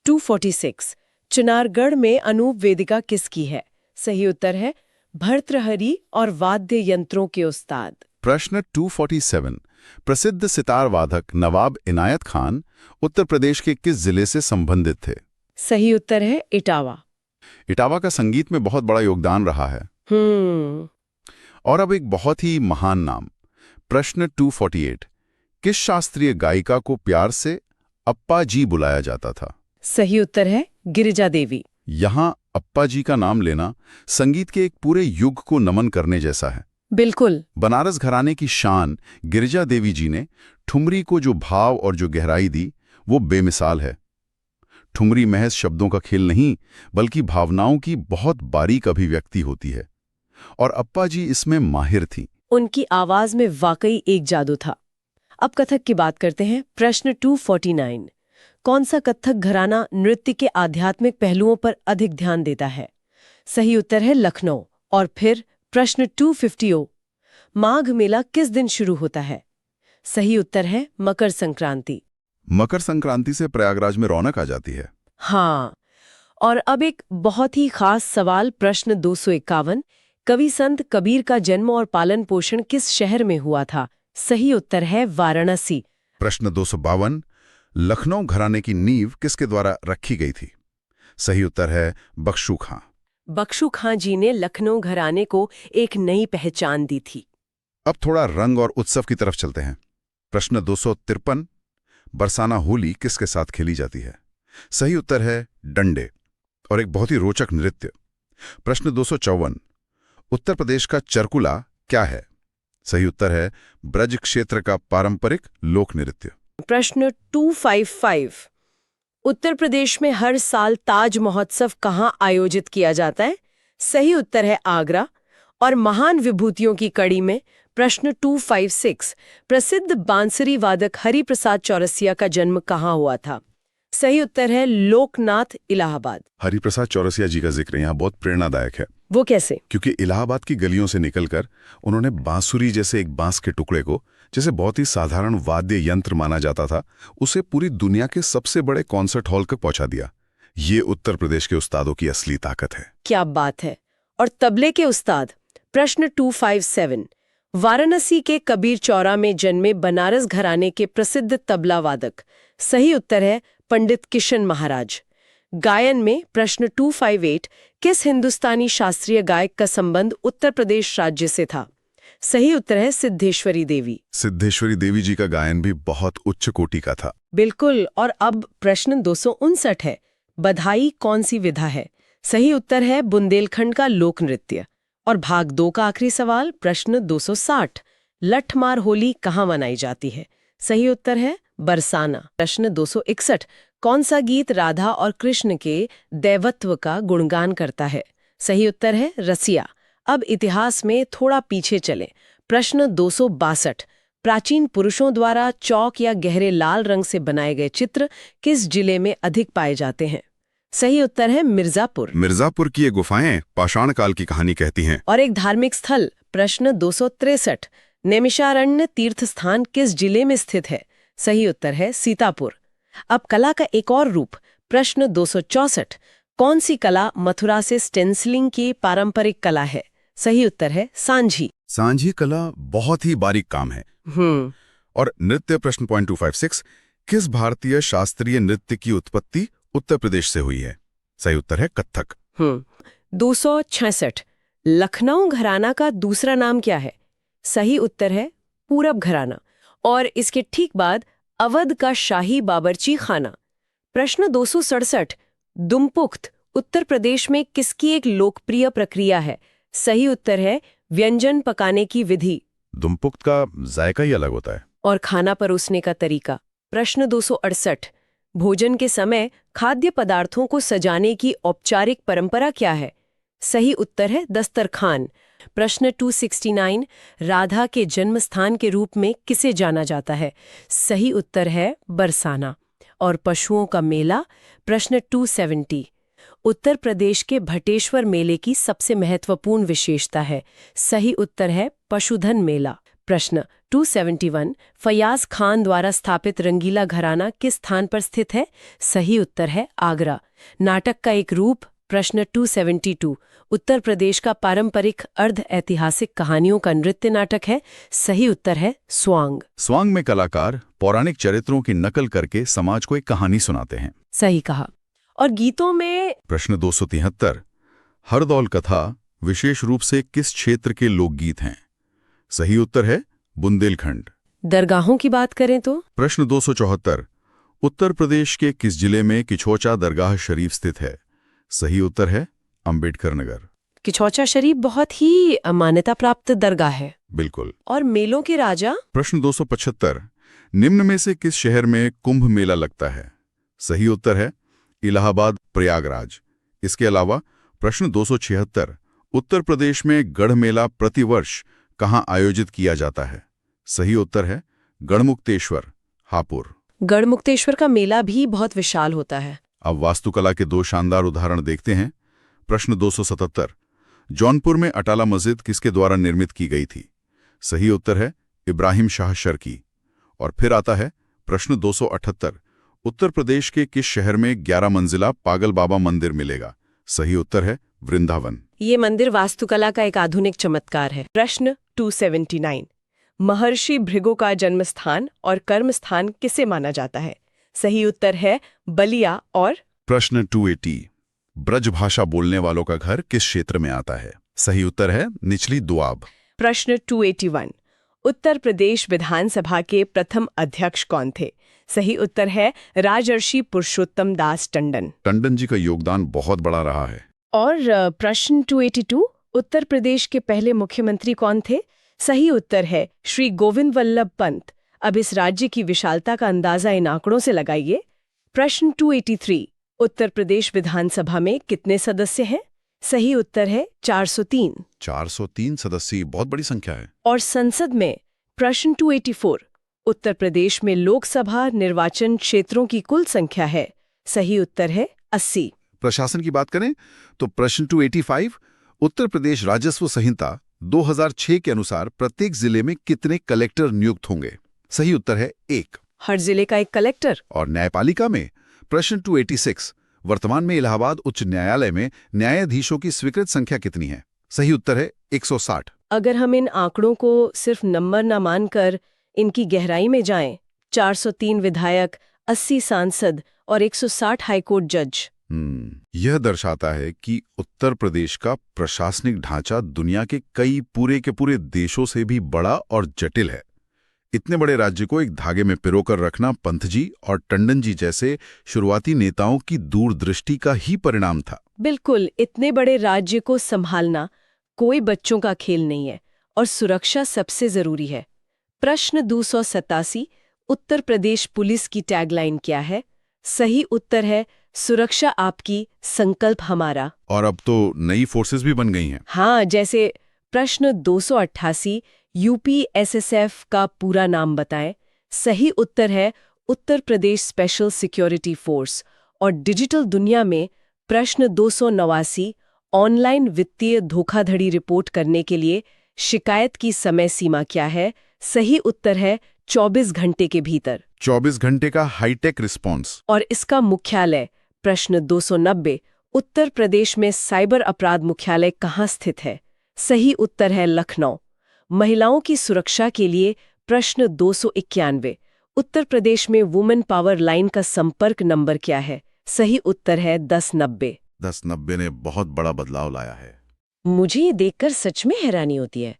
246 चुनारगढ़ में अनूप वेदिका किसकी है? सही उत्तर है भर्तृहरि और वाद्य यंत्रों के उस्ताद। प्रश्न 247 प्रसिद्ध सितार वादक नवाब इनायत खान उत्तर प्रदेश के किस जिले से संबंधित थे? सही उत्तर है इटावा। इटावा का संगीत में बहुत बड़ा योगदान रहा है। और अब एक बहुत ही महान नाम। प्रश्न 248 किस शास्त्रीय गायिका को प्यार से अप्पा जी बुलाया जाता था? सही उत्तर है गिरिजा देवी। यहां अप्पा जी का नाम लेना संगीत के एक पूरे युग को नमन करने जैसा है। बिल्कुल। बनारस घराने की शान गिरिजा देवी जी ने ठुमरी को जो भाव और जो गहराई दी, वो बेमिसाल है। ठुमरी महज शब्दों का खेल नहीं, बल्कि भावनाओं की बहुत बारीक अभिव्यक्ति होती है, और अप्पा जी इसमें माहिर थीं। उनकी आवाज में वाकई एक जादू था। अब कथक की बात करते हैं। प्रश्न 249 कौन सा कथक घराना नृत्य के आध्यात्मिक पहलुओं पर अधिक ध्यान देता है? सही उत्तर है लखनऊ। और फिर प्रश्न 250 माघ मेला किस दिन शुरू होता है? सही उत्तर है मकर संक्रांति। मकर संक्रांति से प्रयागराज में रौनक आ जाती है। हाँ। और अब एक बहुत ही खास सवाल प्रश्न 251 कवि संत कबीर का जन्म और पालन पोषण किस शहर में हुआ था? सही उत्तर है वाराणसी। प्रश्न 252 लखनऊ घराने की नींव किसके द्वारा रखी गई थी? सही उत्तर है बख्शू खां। बख्शू खां जी ने लखनऊ घराने को एक नई पहचान दी थी। अब थोड़ा रंग और उत्सव की तरफ चलते हैं। प्रश्न 253, बरसाना होली किसके साथ खेली जाती है? सही उत्तर है डंडे और एक बहुत ही रोचक नृत्य। प्रश्न 254, उत्तर प्रदेश का चरकुला क्या है? सही उत्तर है ब्रज क्षेत्र का पारंपरिक लोक नृत्य। प्रश्न 255, उत्तर प्रदेश में हर साल ताज महोत्सव कहाँ आयोजित किया जाता है? सही उत्तर है आगरा। और महान विभूतियों की कड़ी में प्रश्न 256, प्रसिद्ध बांसुरी वादक हरिप्रसाद चौरसिया का जन्म कहाँ हुआ था? सही उत्तर है लोकनाथ, इलाहाबाद। हरिप्रसाद चौरसिया जी का जिक्र यहाँ बहुत प्रेरणादायक है। वो कैसे? क्योंकि इलाहाबाद की गलियों से निकलकर उन्होंने बांसुरी जैसे एक बांस के टुकड़े को, जैसे बहुत ही साधारण वाद्य यंत्र माना जाता था, उसे पूरी दुनिया के सबसे बड़े कॉन्सर्ट हॉल तक पहुंचा दिया। ये उत्तर प्रदेश के उस्तादों की असली ताकत है। क्या बात है। और तबले के उस्ताद। प्रश्न 257, वाराणसी के कबीर चौरा में जन्मे बनारस घराने के प्रसिद्ध तबला वादक। सही उत्तर है पंडित किशन महाराज। गायन में प्रश्न 258, किस हिंदुस्तानी शास्त्रीय गायक का संबंध उत्तर प्रदेश राज्य से था? सही उत्तर है सिद्धेश्वरी देवी। सिद्धेश्वरी देवी जी का गायन भी बहुत उच्च कोटि का था। बिल्कुल। और अब प्रश्न 259 है, बधाई कौन सी विधा है? सही उत्तर है बुंदेलखंड का लोक नृत्य। और भाग 2 का आखिरी सवाल, प्रश्न 260, लठमार होली कहाँ मनाई जाती है? सही उत्तर है बरसाना। प्रश्न 261, कौन सा गीत राधा और कृष्ण के दैवत्व का गुणगान करता है? सही उत्तर है रसिया। अब इतिहास में थोड़ा पीछे चलें। प्रश्न 262, प्राचीन पुरुषों द्वारा चौक या गहरे लाल रंग से बनाए गए चित्र किस जिले में अधिक पाए जाते हैं? सही उत्तर है मिर्जापुर। मिर्जापुर की ये गुफाएं पाषाण काल की कहानी कहती हैं। और एक धार्मिक स्थल। प्रश्न 263, नैमिषारण्य तीर्थ स्थान किस जिले में स्थित है? सही उत्तर है सीतापुर। अब कला का एक और रूप। प्रश्न 264, कौन सी कला मथुरा से स्टेंसिलिंग की पारंपरिक कला है? सही उत्तर है सांझी। सांझी कला बहुत ही बारीक काम है। और नृत्य प्रश्न पॉइंट 256, किस भारतीय शास्त्रीय नृत्य की उत्पत्ति उत्तर प्रदेश से हुई है? सही उत्तर है कथक। 266, लखनऊ घराना का दूसरा नाम क्या है? सही उत्तर है पूरब घराना। और इसके ठीक बाद अवध का शाही बावर्ची खाना। प्रश्न 267, दुमपुख्त उत्तर प्रदेश में किसकी एक लोकप्रिय प्रक्रिया है? सही उत्तर है व्यंजन पकाने की विधि। दुमपुख्त का जायका ही अलग होता है। और खाना परोसने का तरीका। प्रश्न 268, भोजन के समय खाद्य पदार्थों को सजाने की औपचारिक परंपरा क्या है? सही उत्तर है दस्तरखान। प्रश्न 269, राधा के जन्म स्थान के रूप में किसे जाना जाता है? सही उत्तर है बरसाना। और पशुओं का मेला। प्रश्न 270, उत्तर प्रदेश के भटेश्वर मेले की सबसे महत्वपूर्ण विशेषता है? सही उत्तर है पशुधन मेला। प्रश्न 271, फयाज खान द्वारा स्थापित रंगीला घराना किस स्थान पर स्थित है? सही उत्तर है आगरा। नाटक का एक रूप। प्रश्न 272, उत्तर प्रदेश का पारंपरिक अर्ध ऐतिहासिक कहानियों का नृत्य नाटक है? सही उत्तर है स्वांग। स्वांग में कलाकार पौराणिक चरित्रों की नकल करके समाज को एक कहानी सुनाते हैं। सही कहा। और गीतों में प्रश्न 273, हरदौल कथा विशेष रूप से किस क्षेत्र के लोकगीत हैं? सही उत्तर है बुंदेलखंड। दरगाहों की बात करें तो प्रश्न 274, उत्तर प्रदेश के किस जिले में किछोचा दरगाह शरीफ स्थित है? सही उत्तर है अंबेडकर नगर। किछौचा शरीफ बहुत ही मान्यता प्राप्त दरगाह है। बिल्कुल। और मेलों के राजा। प्रश्न 275, निम्न में से किस शहर में कुंभ मेला लगता है? सही उत्तर है इलाहाबाद, प्रयागराज। इसके अलावा प्रश्न 276, उत्तर प्रदेश में गढ़ मेला प्रतिवर्ष कहाँ आयोजित किया जाता है? सही उत्तर है गढ़मुक्तेश्वर, हापुड़। गढ़मुक्तेश्वर का मेला भी बहुत विशाल होता है। अब वास्तुकला के 2 शानदार उदाहरण देखते हैं। प्रश्न 277, जौनपुर में अटाला मस्जिद किसके द्वारा निर्मित की गई थी? सही उत्तर है इब्राहिम शाह शर्की। और फिर आता है प्रश्न 278, उत्तर प्रदेश के किस शहर में 11 मंजिला पागल बाबा मंदिर मिलेगा? सही उत्तर है वृंदावन। ये मंदिर वास्तुकला का एक आधुनिक चमत्कार है। प्रश्न 279, महर्षि भृगु का जन्म स्थान और कर्म स्थान किसे माना जाता है? सही उत्तर है बलिया। और प्रश्न 280 ब्रजभाषा बोलने वालों का घर किस क्षेत्र में आता है? सही उत्तर है निचली दोआब। प्रश्न 281 उत्तर प्रदेश विधानसभा के प्रथम अध्यक्ष कौन थे? सही उत्तर है राजर्षि पुरुषोत्तम दास टंडन। टंडन जी का योगदान बहुत बड़ा रहा है। और प्रश्न 282 उत्तर प्रदेश के पहले मुख्यमंत्री कौन थे? सही उत्तर है श्री गोविंद वल्लभ पंत। अब इस राज्य की विशालता का अंदाजा इन आंकड़ों से लगाइए। प्रश्न 283 उत्तर प्रदेश विधानसभा में कितने सदस्य हैं? सही उत्तर है 403। 403 सदस्य बहुत बड़ी संख्या है। और संसद में प्रश्न 284 उत्तर प्रदेश में लोकसभा निर्वाचन क्षेत्रों की कुल संख्या है। सही उत्तर है 80। प्रशासन की बात करें तो प्रश्न 285 उत्तर प्रदेश राजस्व संहिता 2006 के अनुसार प्रत्येक जिले में कितने कलेक्टर नियुक्त होंगे? सही उत्तर है 1। हर जिले का एक कलेक्टर। और न्यायपालिका में प्रश्न 286 वर्तमान में इलाहाबाद उच्च न्यायालय में न्यायाधीशों की स्वीकृत संख्या कितनी है? सही उत्तर है 160। अगर हम इन आंकड़ों को सिर्फ नंबर न मानकर इनकी गहराई में जाएं, 403 विधायक, 80 सांसद और 160 हाईकोर्ट जज। यह दर्शाता है कि उत्तर प्रदेश का प्रशासनिक ढांचा दुनिया के कई पूरे देशों से भी बड़ा और जटिल है। इतने बड़े राज्य को एक धागे में पिरोकर रखना पंत जी और टंडन जी जैसे शुरुआती नेताओं की दूरदृष्टि का ही परिणाम था। बिल्कुल, इतने बड़े राज्य को संभालना कोई बच्चों का खेल नहीं है और सुरक्षा सबसे जरूरी है। प्रश्न 287 उत्तर प्रदेश पुलिस की टैगलाइन क्या है? सही उत्तर है सुरक्षा आपकी, संकल्प हमारा। और अब तो नई फोर्सेस भी बन गई हैं। हाँ, जैसे प्रश्न 288 यूपीएसएसएफ का पूरा नाम बताएं। सही उत्तर है Uttar Pradesh special security force. और डिजिटल दुनिया में प्रश्न 289 ऑनलाइन वित्तीय धोखाधड़ी रिपोर्ट करने के लिए शिकायत की समय सीमा क्या है? सही उत्तर है 24 घंटे के भीतर। 24 घंटे का हाईटेक रिस्पॉन्स। और इसका मुख्यालय प्रश्न 290 उत्तर प्रदेश में साइबर अपराध मुख्यालय कहाँ स्थित है? सही उत्तर है लखनऊ। महिलाओं की सुरक्षा के लिए प्रश्न 291 उत्तर प्रदेश में वुमेन पावर लाइन का संपर्क नंबर क्या है? सही उत्तर है 1090। 1090 ने बहुत बड़ा बदलाव लाया है। मुझे ये देखकर सच में हैरानी होती है।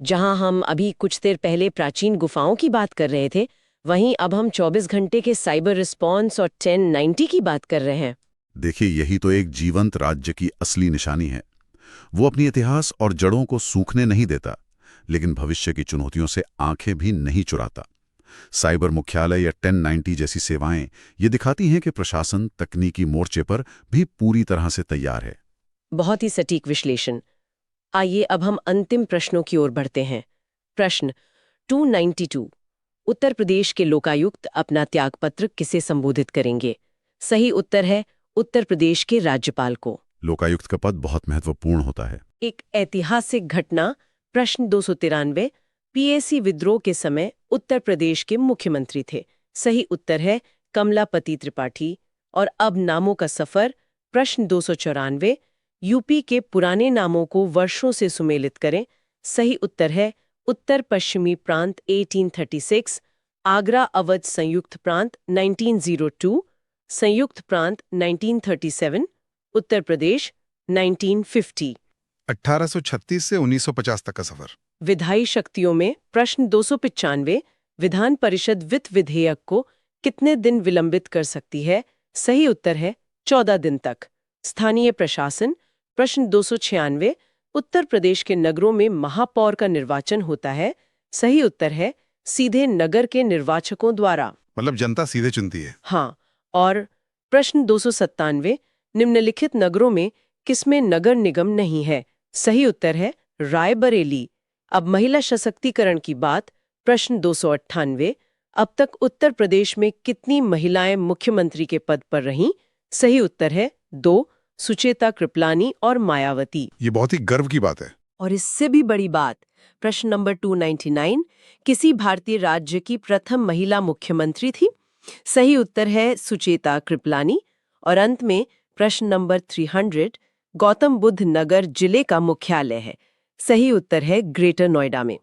जहां हम अभी कुछ देर पहले प्राचीन गुफाओं की बात कर रहे थे, वहीं अब हम 24 घंटे के साइबर रिस्पॉन्स और 1090 की बात कर रहे हैं। देखिए, यही तो एक जीवंत राज्य की असली निशानी है। वो अपनी इतिहास और जड़ों को सूखने नहीं देता, लेकिन भविष्य की चुनौतियों से आंखें भी नहीं चुराता। साइबर मुख्यालय या 1090 जैसी सेवाएं ये दिखाती हैं कि प्रशासन तकनीकी मोर्चे पर भी पूरी तरह से तैयार है। बहुत ही सटीक विश्लेषण। आइए अब हम अंतिम प्रश्नों की ओर बढ़ते हैं। प्रश्न 292 उत्तर प्रदेश के लोकायुक्त अपना त्यागपत्र किसे संबोधित करेंगे? सही उत्तर है उत्तर प्रदेश के राज्यपाल को। लोकायुक्त का पद बहुत महत्वपूर्ण होता है। एक ऐतिहासिक घटना। प्रश्न 293 पीएसी विद्रोह के समय उत्तर प्रदेश के मुख्यमंत्री थे। सही उत्तर है कमलापति त्रिपाठी। और अब नामों का सफर। प्रश्न 294 यूपी के पुराने नामों को वर्षों से सुमेलित करें। सही उत्तर है उत्तर पश्चिमी प्रांत 1836, आगरा अवध संयुक्त प्रांत 1902, संयुक्त प्रांत 1937, उत्तर प्रदेश 1950। 1836 से 1950 तक का सफर। विधायी शक्तियों में प्रश्न 295 विधान परिषद वित्त विधेयक को कितने दिन विलंबित कर सकती है? सही उत्तर है 14 दिन तक। स्थानीय प्रशासन। प्रश्न 296 उत्तर प्रदेश के नगरों में महापौर का निर्वाचन होता है। सही उत्तर है सीधे नगर के निर्वाचकों द्वारा। मतलब जनता सीधे चुनती है। हाँ। और प्रश्न 297 निम्नलिखित नगरों में किसमें नगर निगम नहीं है? सही उत्तर है रायबरेली। अब महिला सशक्तिकरण की बात। प्रश्न 298 अब तक उत्तर प्रदेश में कितनी महिलाएं मुख्यमंत्री के पद पर रहीं? सही उत्तर है 2, सुचेता कृपलानी और मायावती। ये बहुत ही गर्व की बात है। और इससे भी बड़ी बात, प्रश्न नंबर 299 किसी भारतीय राज्य की प्रथम महिला मुख्यमंत्री थी? सही उत्तर है सुचेता कृपलानी। और अंत में प्रश्न नंबर 300 गौतम बुद्ध नगर जिले का मुख्यालय है। सही उत्तर है ग्रेटर नोएडा में।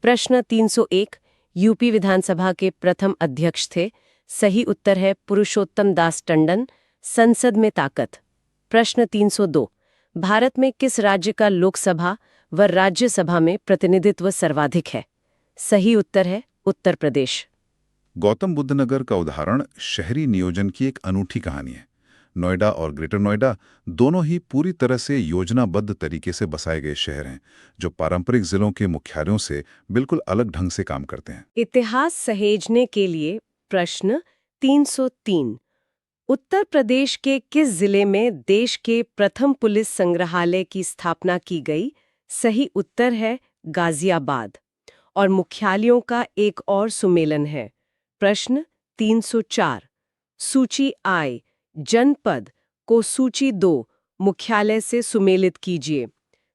प्रश्न 301 यूपी विधानसभा के प्रथम अध्यक्ष थे। सही उत्तर है पुरुषोत्तम दास टंडन, संसद में ताकत। प्रश्न 302, भारत में किस राज्य का लोकसभा व राज्यसभा में प्रतिनिधित्व सर्वाधिक है? सही उत्तर है उत्तर प्रदेश। गौतम बुद्ध नगर का उदाहरण शहरी नियोजन की एक अनूठी कहानी है। नोएडा और ग्रेटर नोएडा दोनों ही पूरी तरह से योजनाबद्ध तरीके से बसाए गए शहर हैं, जो पारंपरिक जिलों के मुख्यालयों से बिल्कुल अलग ढंग से काम करते हैं। इतिहास सहेजने के लिए प्रश्न 303, उत्तर प्रदेश के किस जिले में देश के प्रथम पुलिस संग्रहालय की स्थापना की गई? सही उत्तर है गाजियाबाद। और मुख्यालयों का एक और सुमेलन है। प्रश्न 304, सूची आई जनपद को सूची 2 मुख्यालय से सुमेलित कीजिए।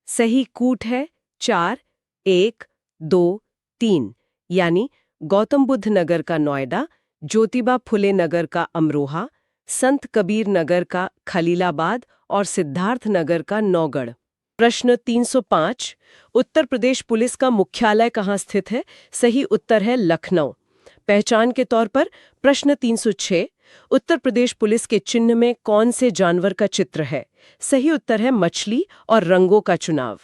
सही कूट है 4, 1, 2, 3, यानी गौतम बुद्ध नगर का नोएडा, ज्योतिबा फुले नगर का अमरोहा, संत कबीर नगर का खलीलाबाद और सिद्धार्थ नगर का नौगढ़। प्रश्न 305, उत्तर प्रदेश पुलिस का मुख्यालय कहाँ स्थित है? सही उत्तर है लखनऊ। पहचान के तौर पर प्रश्न 306, उत्तर प्रदेश पुलिस के चिन्ह में कौन से जानवर का चित्र है? सही उत्तर है मछली और रंगों का चुनाव।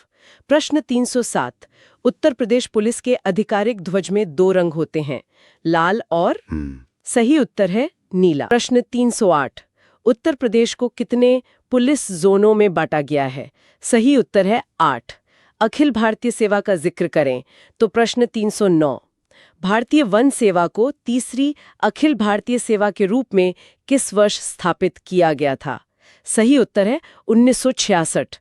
प्रश्न 307, उत्तर प्रदेश पुलिस के आधिकारिक ध्वज में 2 रंग होते हैं, लाल और सही उत्तर है नीला। प्रश्न 308, उत्तर प्रदेश को कितने पुलिस जोनों में बांटा गया है? सही उत्तर है 8। अखिल भारतीय सेवा का जिक्र करें तो प्रश्न 309, भारतीय वन सेवा को तीसरी अखिल भारतीय सेवा के रूप में किस वर्ष स्थापित किया गया था? सही उत्तर है 1966।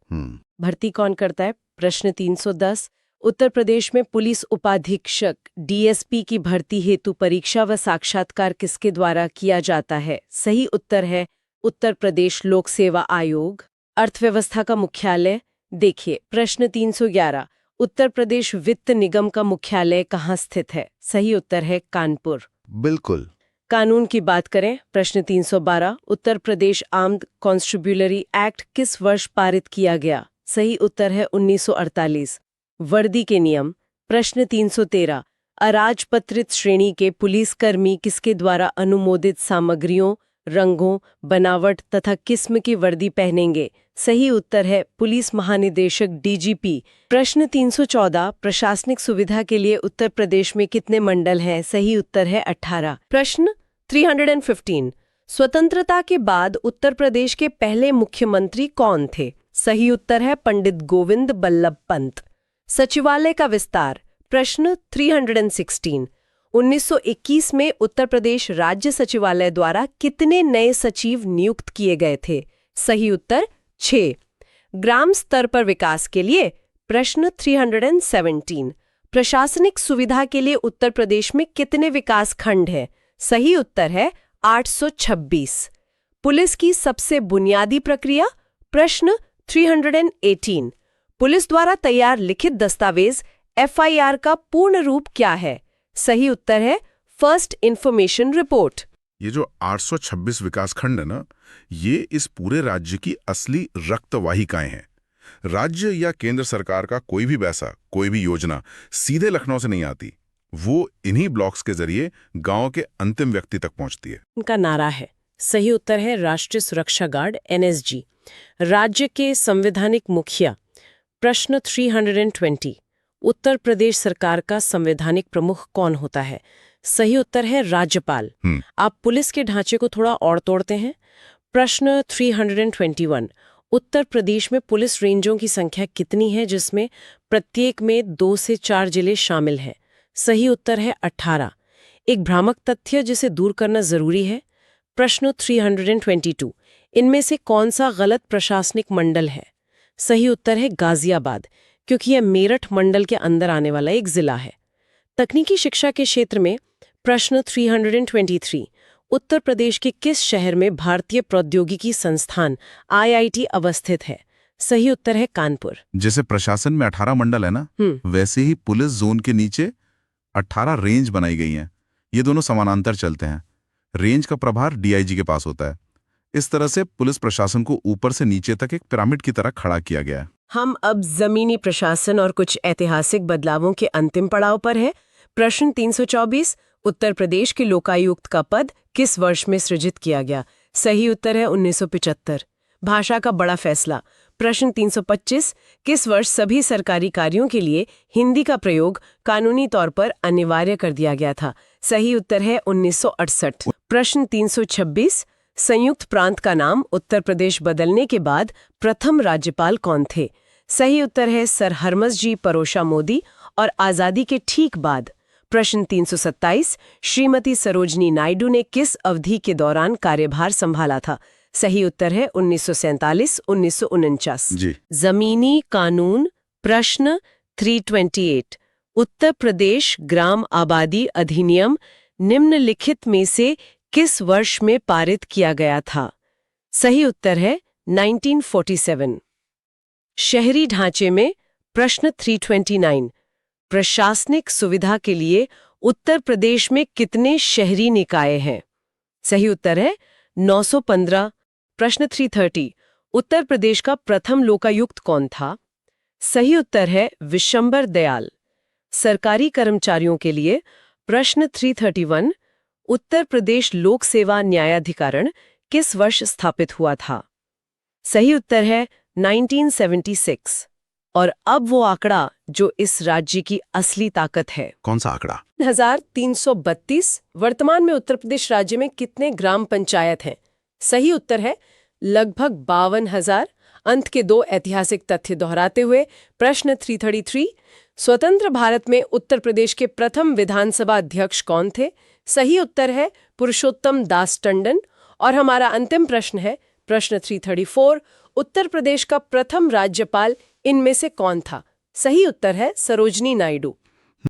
भर्ती कौन करता है? प्रश्न 310, उत्तर प्रदेश में पुलिस उपाधीक्षक डीएसपी की भर्ती हेतु परीक्षा व साक्षात्कार किसके द्वारा किया जाता है? सही उत्तर है उत्तर प्रदेश लोक सेवा आयोग। अर्थव्यवस्था का मुख्यालय देखिए। प्रश्न 311, उत्तर प्रदेश वित्त निगम का मुख्यालय कहाँ स्थित है? सही उत्तर है कानपुर। बिल्कुल। कानून की बात करें। प्रश्न 312, उत्तर प्रदेश आर्म्ड कॉन्स्टिट्यूबुलरी एक्ट किस वर्ष पारित किया गया? सही उत्तर है 1948। वर्दी के नियम। प्रश्न 313, अराजपत्रित श्रेणी के पुलिसकर्मी किसके द्वारा अनुमोदित सामग्रियों, रंगों, बनावट तथा किस्म की वर्दी पहनेंगे? सही उत्तर है पुलिस महानिदेशक डीजीपी। प्रश्न 314, प्रशासनिक सुविधा के लिए उत्तर प्रदेश में कितने मंडल हैं? सही उत्तर है 18। प्रश्न 315, स्वतंत्रता के बाद उत्तर प्रदेश के पहले मुख्यमंत्री कौन थे? सही उत्तर है पंडित गोविंद बल्लभ पंत। सचिवालय का विस्तार। प्रश्न 316, 1921 में उत्तर प्रदेश राज्य सचिवालय द्वारा कितने नए सचिव नियुक्त किए गए थे? सही उत्तर 6। ग्राम स्तर पर विकास के लिए। प्रश्न 317, प्रशासनिक सुविधा के लिए उत्तर प्रदेश में कितने विकास खंड हैं? सही उत्तर है 826। पुलिस की सबसे बुनियादी प्रक्रिया। प्रश्न 318, पुलिस द्वारा तैयार लिखित दस्तावेज एफआईआर का पूर्ण रूप क्या है? सही उत्तर है फर्स्ट इंफॉर्मेशन रिपोर्ट। ये जो 826 विकासखंड है ना, ये इस पूरे राज्य की असली रक्तवाहिकाएं हैं। राज्य या केंद्र सरकार का कोई भी पैसा, कोई भी योजना सीधे लखनऊ से नहीं आती। वो इन्हीं ब्लॉक्स के जरिए गांव के अंतिम व्यक्ति तक पहुंचती है। उनका नारा है। सही उत्तर है राष्ट्रीय सुरक्षा गार्ड एनएसजी। राज्य के संवैधानिक मुखिया। प्रश्न 320, उत्तर प्रदेश सरकार का संवैधानिक प्रमुख कौन होता है? सही उत्तर है राज्यपाल। आप पुलिस के ढांचे को थोड़ा और तोड़ते हैं। प्रश्न 321, उत्तर प्रदेश में पुलिस रेंजों की संख्या कितनी है जिसमें प्रत्येक में 2 से 4 जिले शामिल हैं? सही उत्तर है 18। एक भ्रामक तथ्य जिसे दूर करना जरूरी है। प्रश्न 322, इनमें से कौन सा गलत प्रशासनिक मंडल है? सही उत्तर है गाजियाबाद, क्योंकि यह मेरठ मंडल के अंदर आने वाला एक जिला है। तकनीकी शिक्षा के क्षेत्र में प्रश्न 323, उत्तर प्रदेश के किस शहर में भारतीय प्रौद्योगिकी संस्थान आईआईटी अवस्थित है? सही उत्तर है कानपुर। जैसे प्रशासन में 18 मंडल है ना, वैसे ही पुलिस जोन के नीचे 18 रेंज बनाई गई हैं। ये दोनों समानांतर चलते हैं। रेंज का प्रभार डीआईजी के पास होता है। इस तरह से पुलिस प्रशासन को ऊपर से नीचे तक एक पिरामिड की तरह खड़ा किया गया है। हम अब जमीनी प्रशासन और कुछ ऐतिहासिक बदलावों के अंतिम पड़ाव पर हैं। प्रश्न 324, उत्तर प्रदेश के लोकायुक्त का पद किस वर्ष में सृजित किया गया? सही उत्तर है 1975। भाषा का बड़ा फैसला, प्रश्न 325, किस वर्ष सभी सरकारी कार्यों के लिए हिंदी का प्रयोग कानूनी तौर पर अनिवार्य कर दिया गया था? सही उत्तर है 1968। प्रश्न 326, संयुक्त प्रांत का नाम उत्तर प्रदेश बदलने के बाद प्रथम राज्यपाल कौन थे? सही उत्तर है सर हरमस जी परोशा मोदी और आजादी के ठीक बाद। प्रश्न 327, श्रीमती सरोजनी नायडू ने किस अवधि के दौरान कार्यभार संभाला था? सही उत्तर है 1947-1949। जी। जमीनी कानून, प्रश्न 328, उत्तर प्रदेश ग्राम आबादी अधिनियम निम्नलिखित में से किस वर्ष में पारित किया गया था? सही उत्तर है 1947। शहरी ढांचे में, प्रश्न 329, प्रशासनिक सुविधा के लिए उत्तर प्रदेश में कितने शहरी निकाय हैं? सही उत्तर है 915। प्रश्न 330, उत्तर प्रदेश का प्रथम लोकायुक्त कौन था? सही उत्तर है विशंबर दयाल। सरकारी कर्मचारियों के लिए, प्रश्न 331, उत्तर प्रदेश लोक सेवा न्यायाधिकरण किस वर्ष स्थापित हुआ था? सही उत्तर है 1976। और अब वो आंकड़ा जो इस राज्य की असली ताकत है। कौन सा आंकड़ा? 1332। वर्तमान में उत्तर प्रदेश राज्य में कितने ग्राम पंचायत हैं? सही उत्तर है लगभग 52,000। अंत के दो ऐतिहासिक तथ्य दोहराते हुए प्रश्न 333, स्वतंत्र भारत में उत्तर प्रदेश के प्रथम विधानसभा अध्यक्ष कौन थे? सही उत्तर है पुरुषोत्तम दास टंडन। और हमारा अंतिम प्रश्न है प्रश्न 334, उत्तर प्रदेश का प्रथम राज्यपाल इनमें से कौन था? सही उत्तर है सरोजनी नायडू।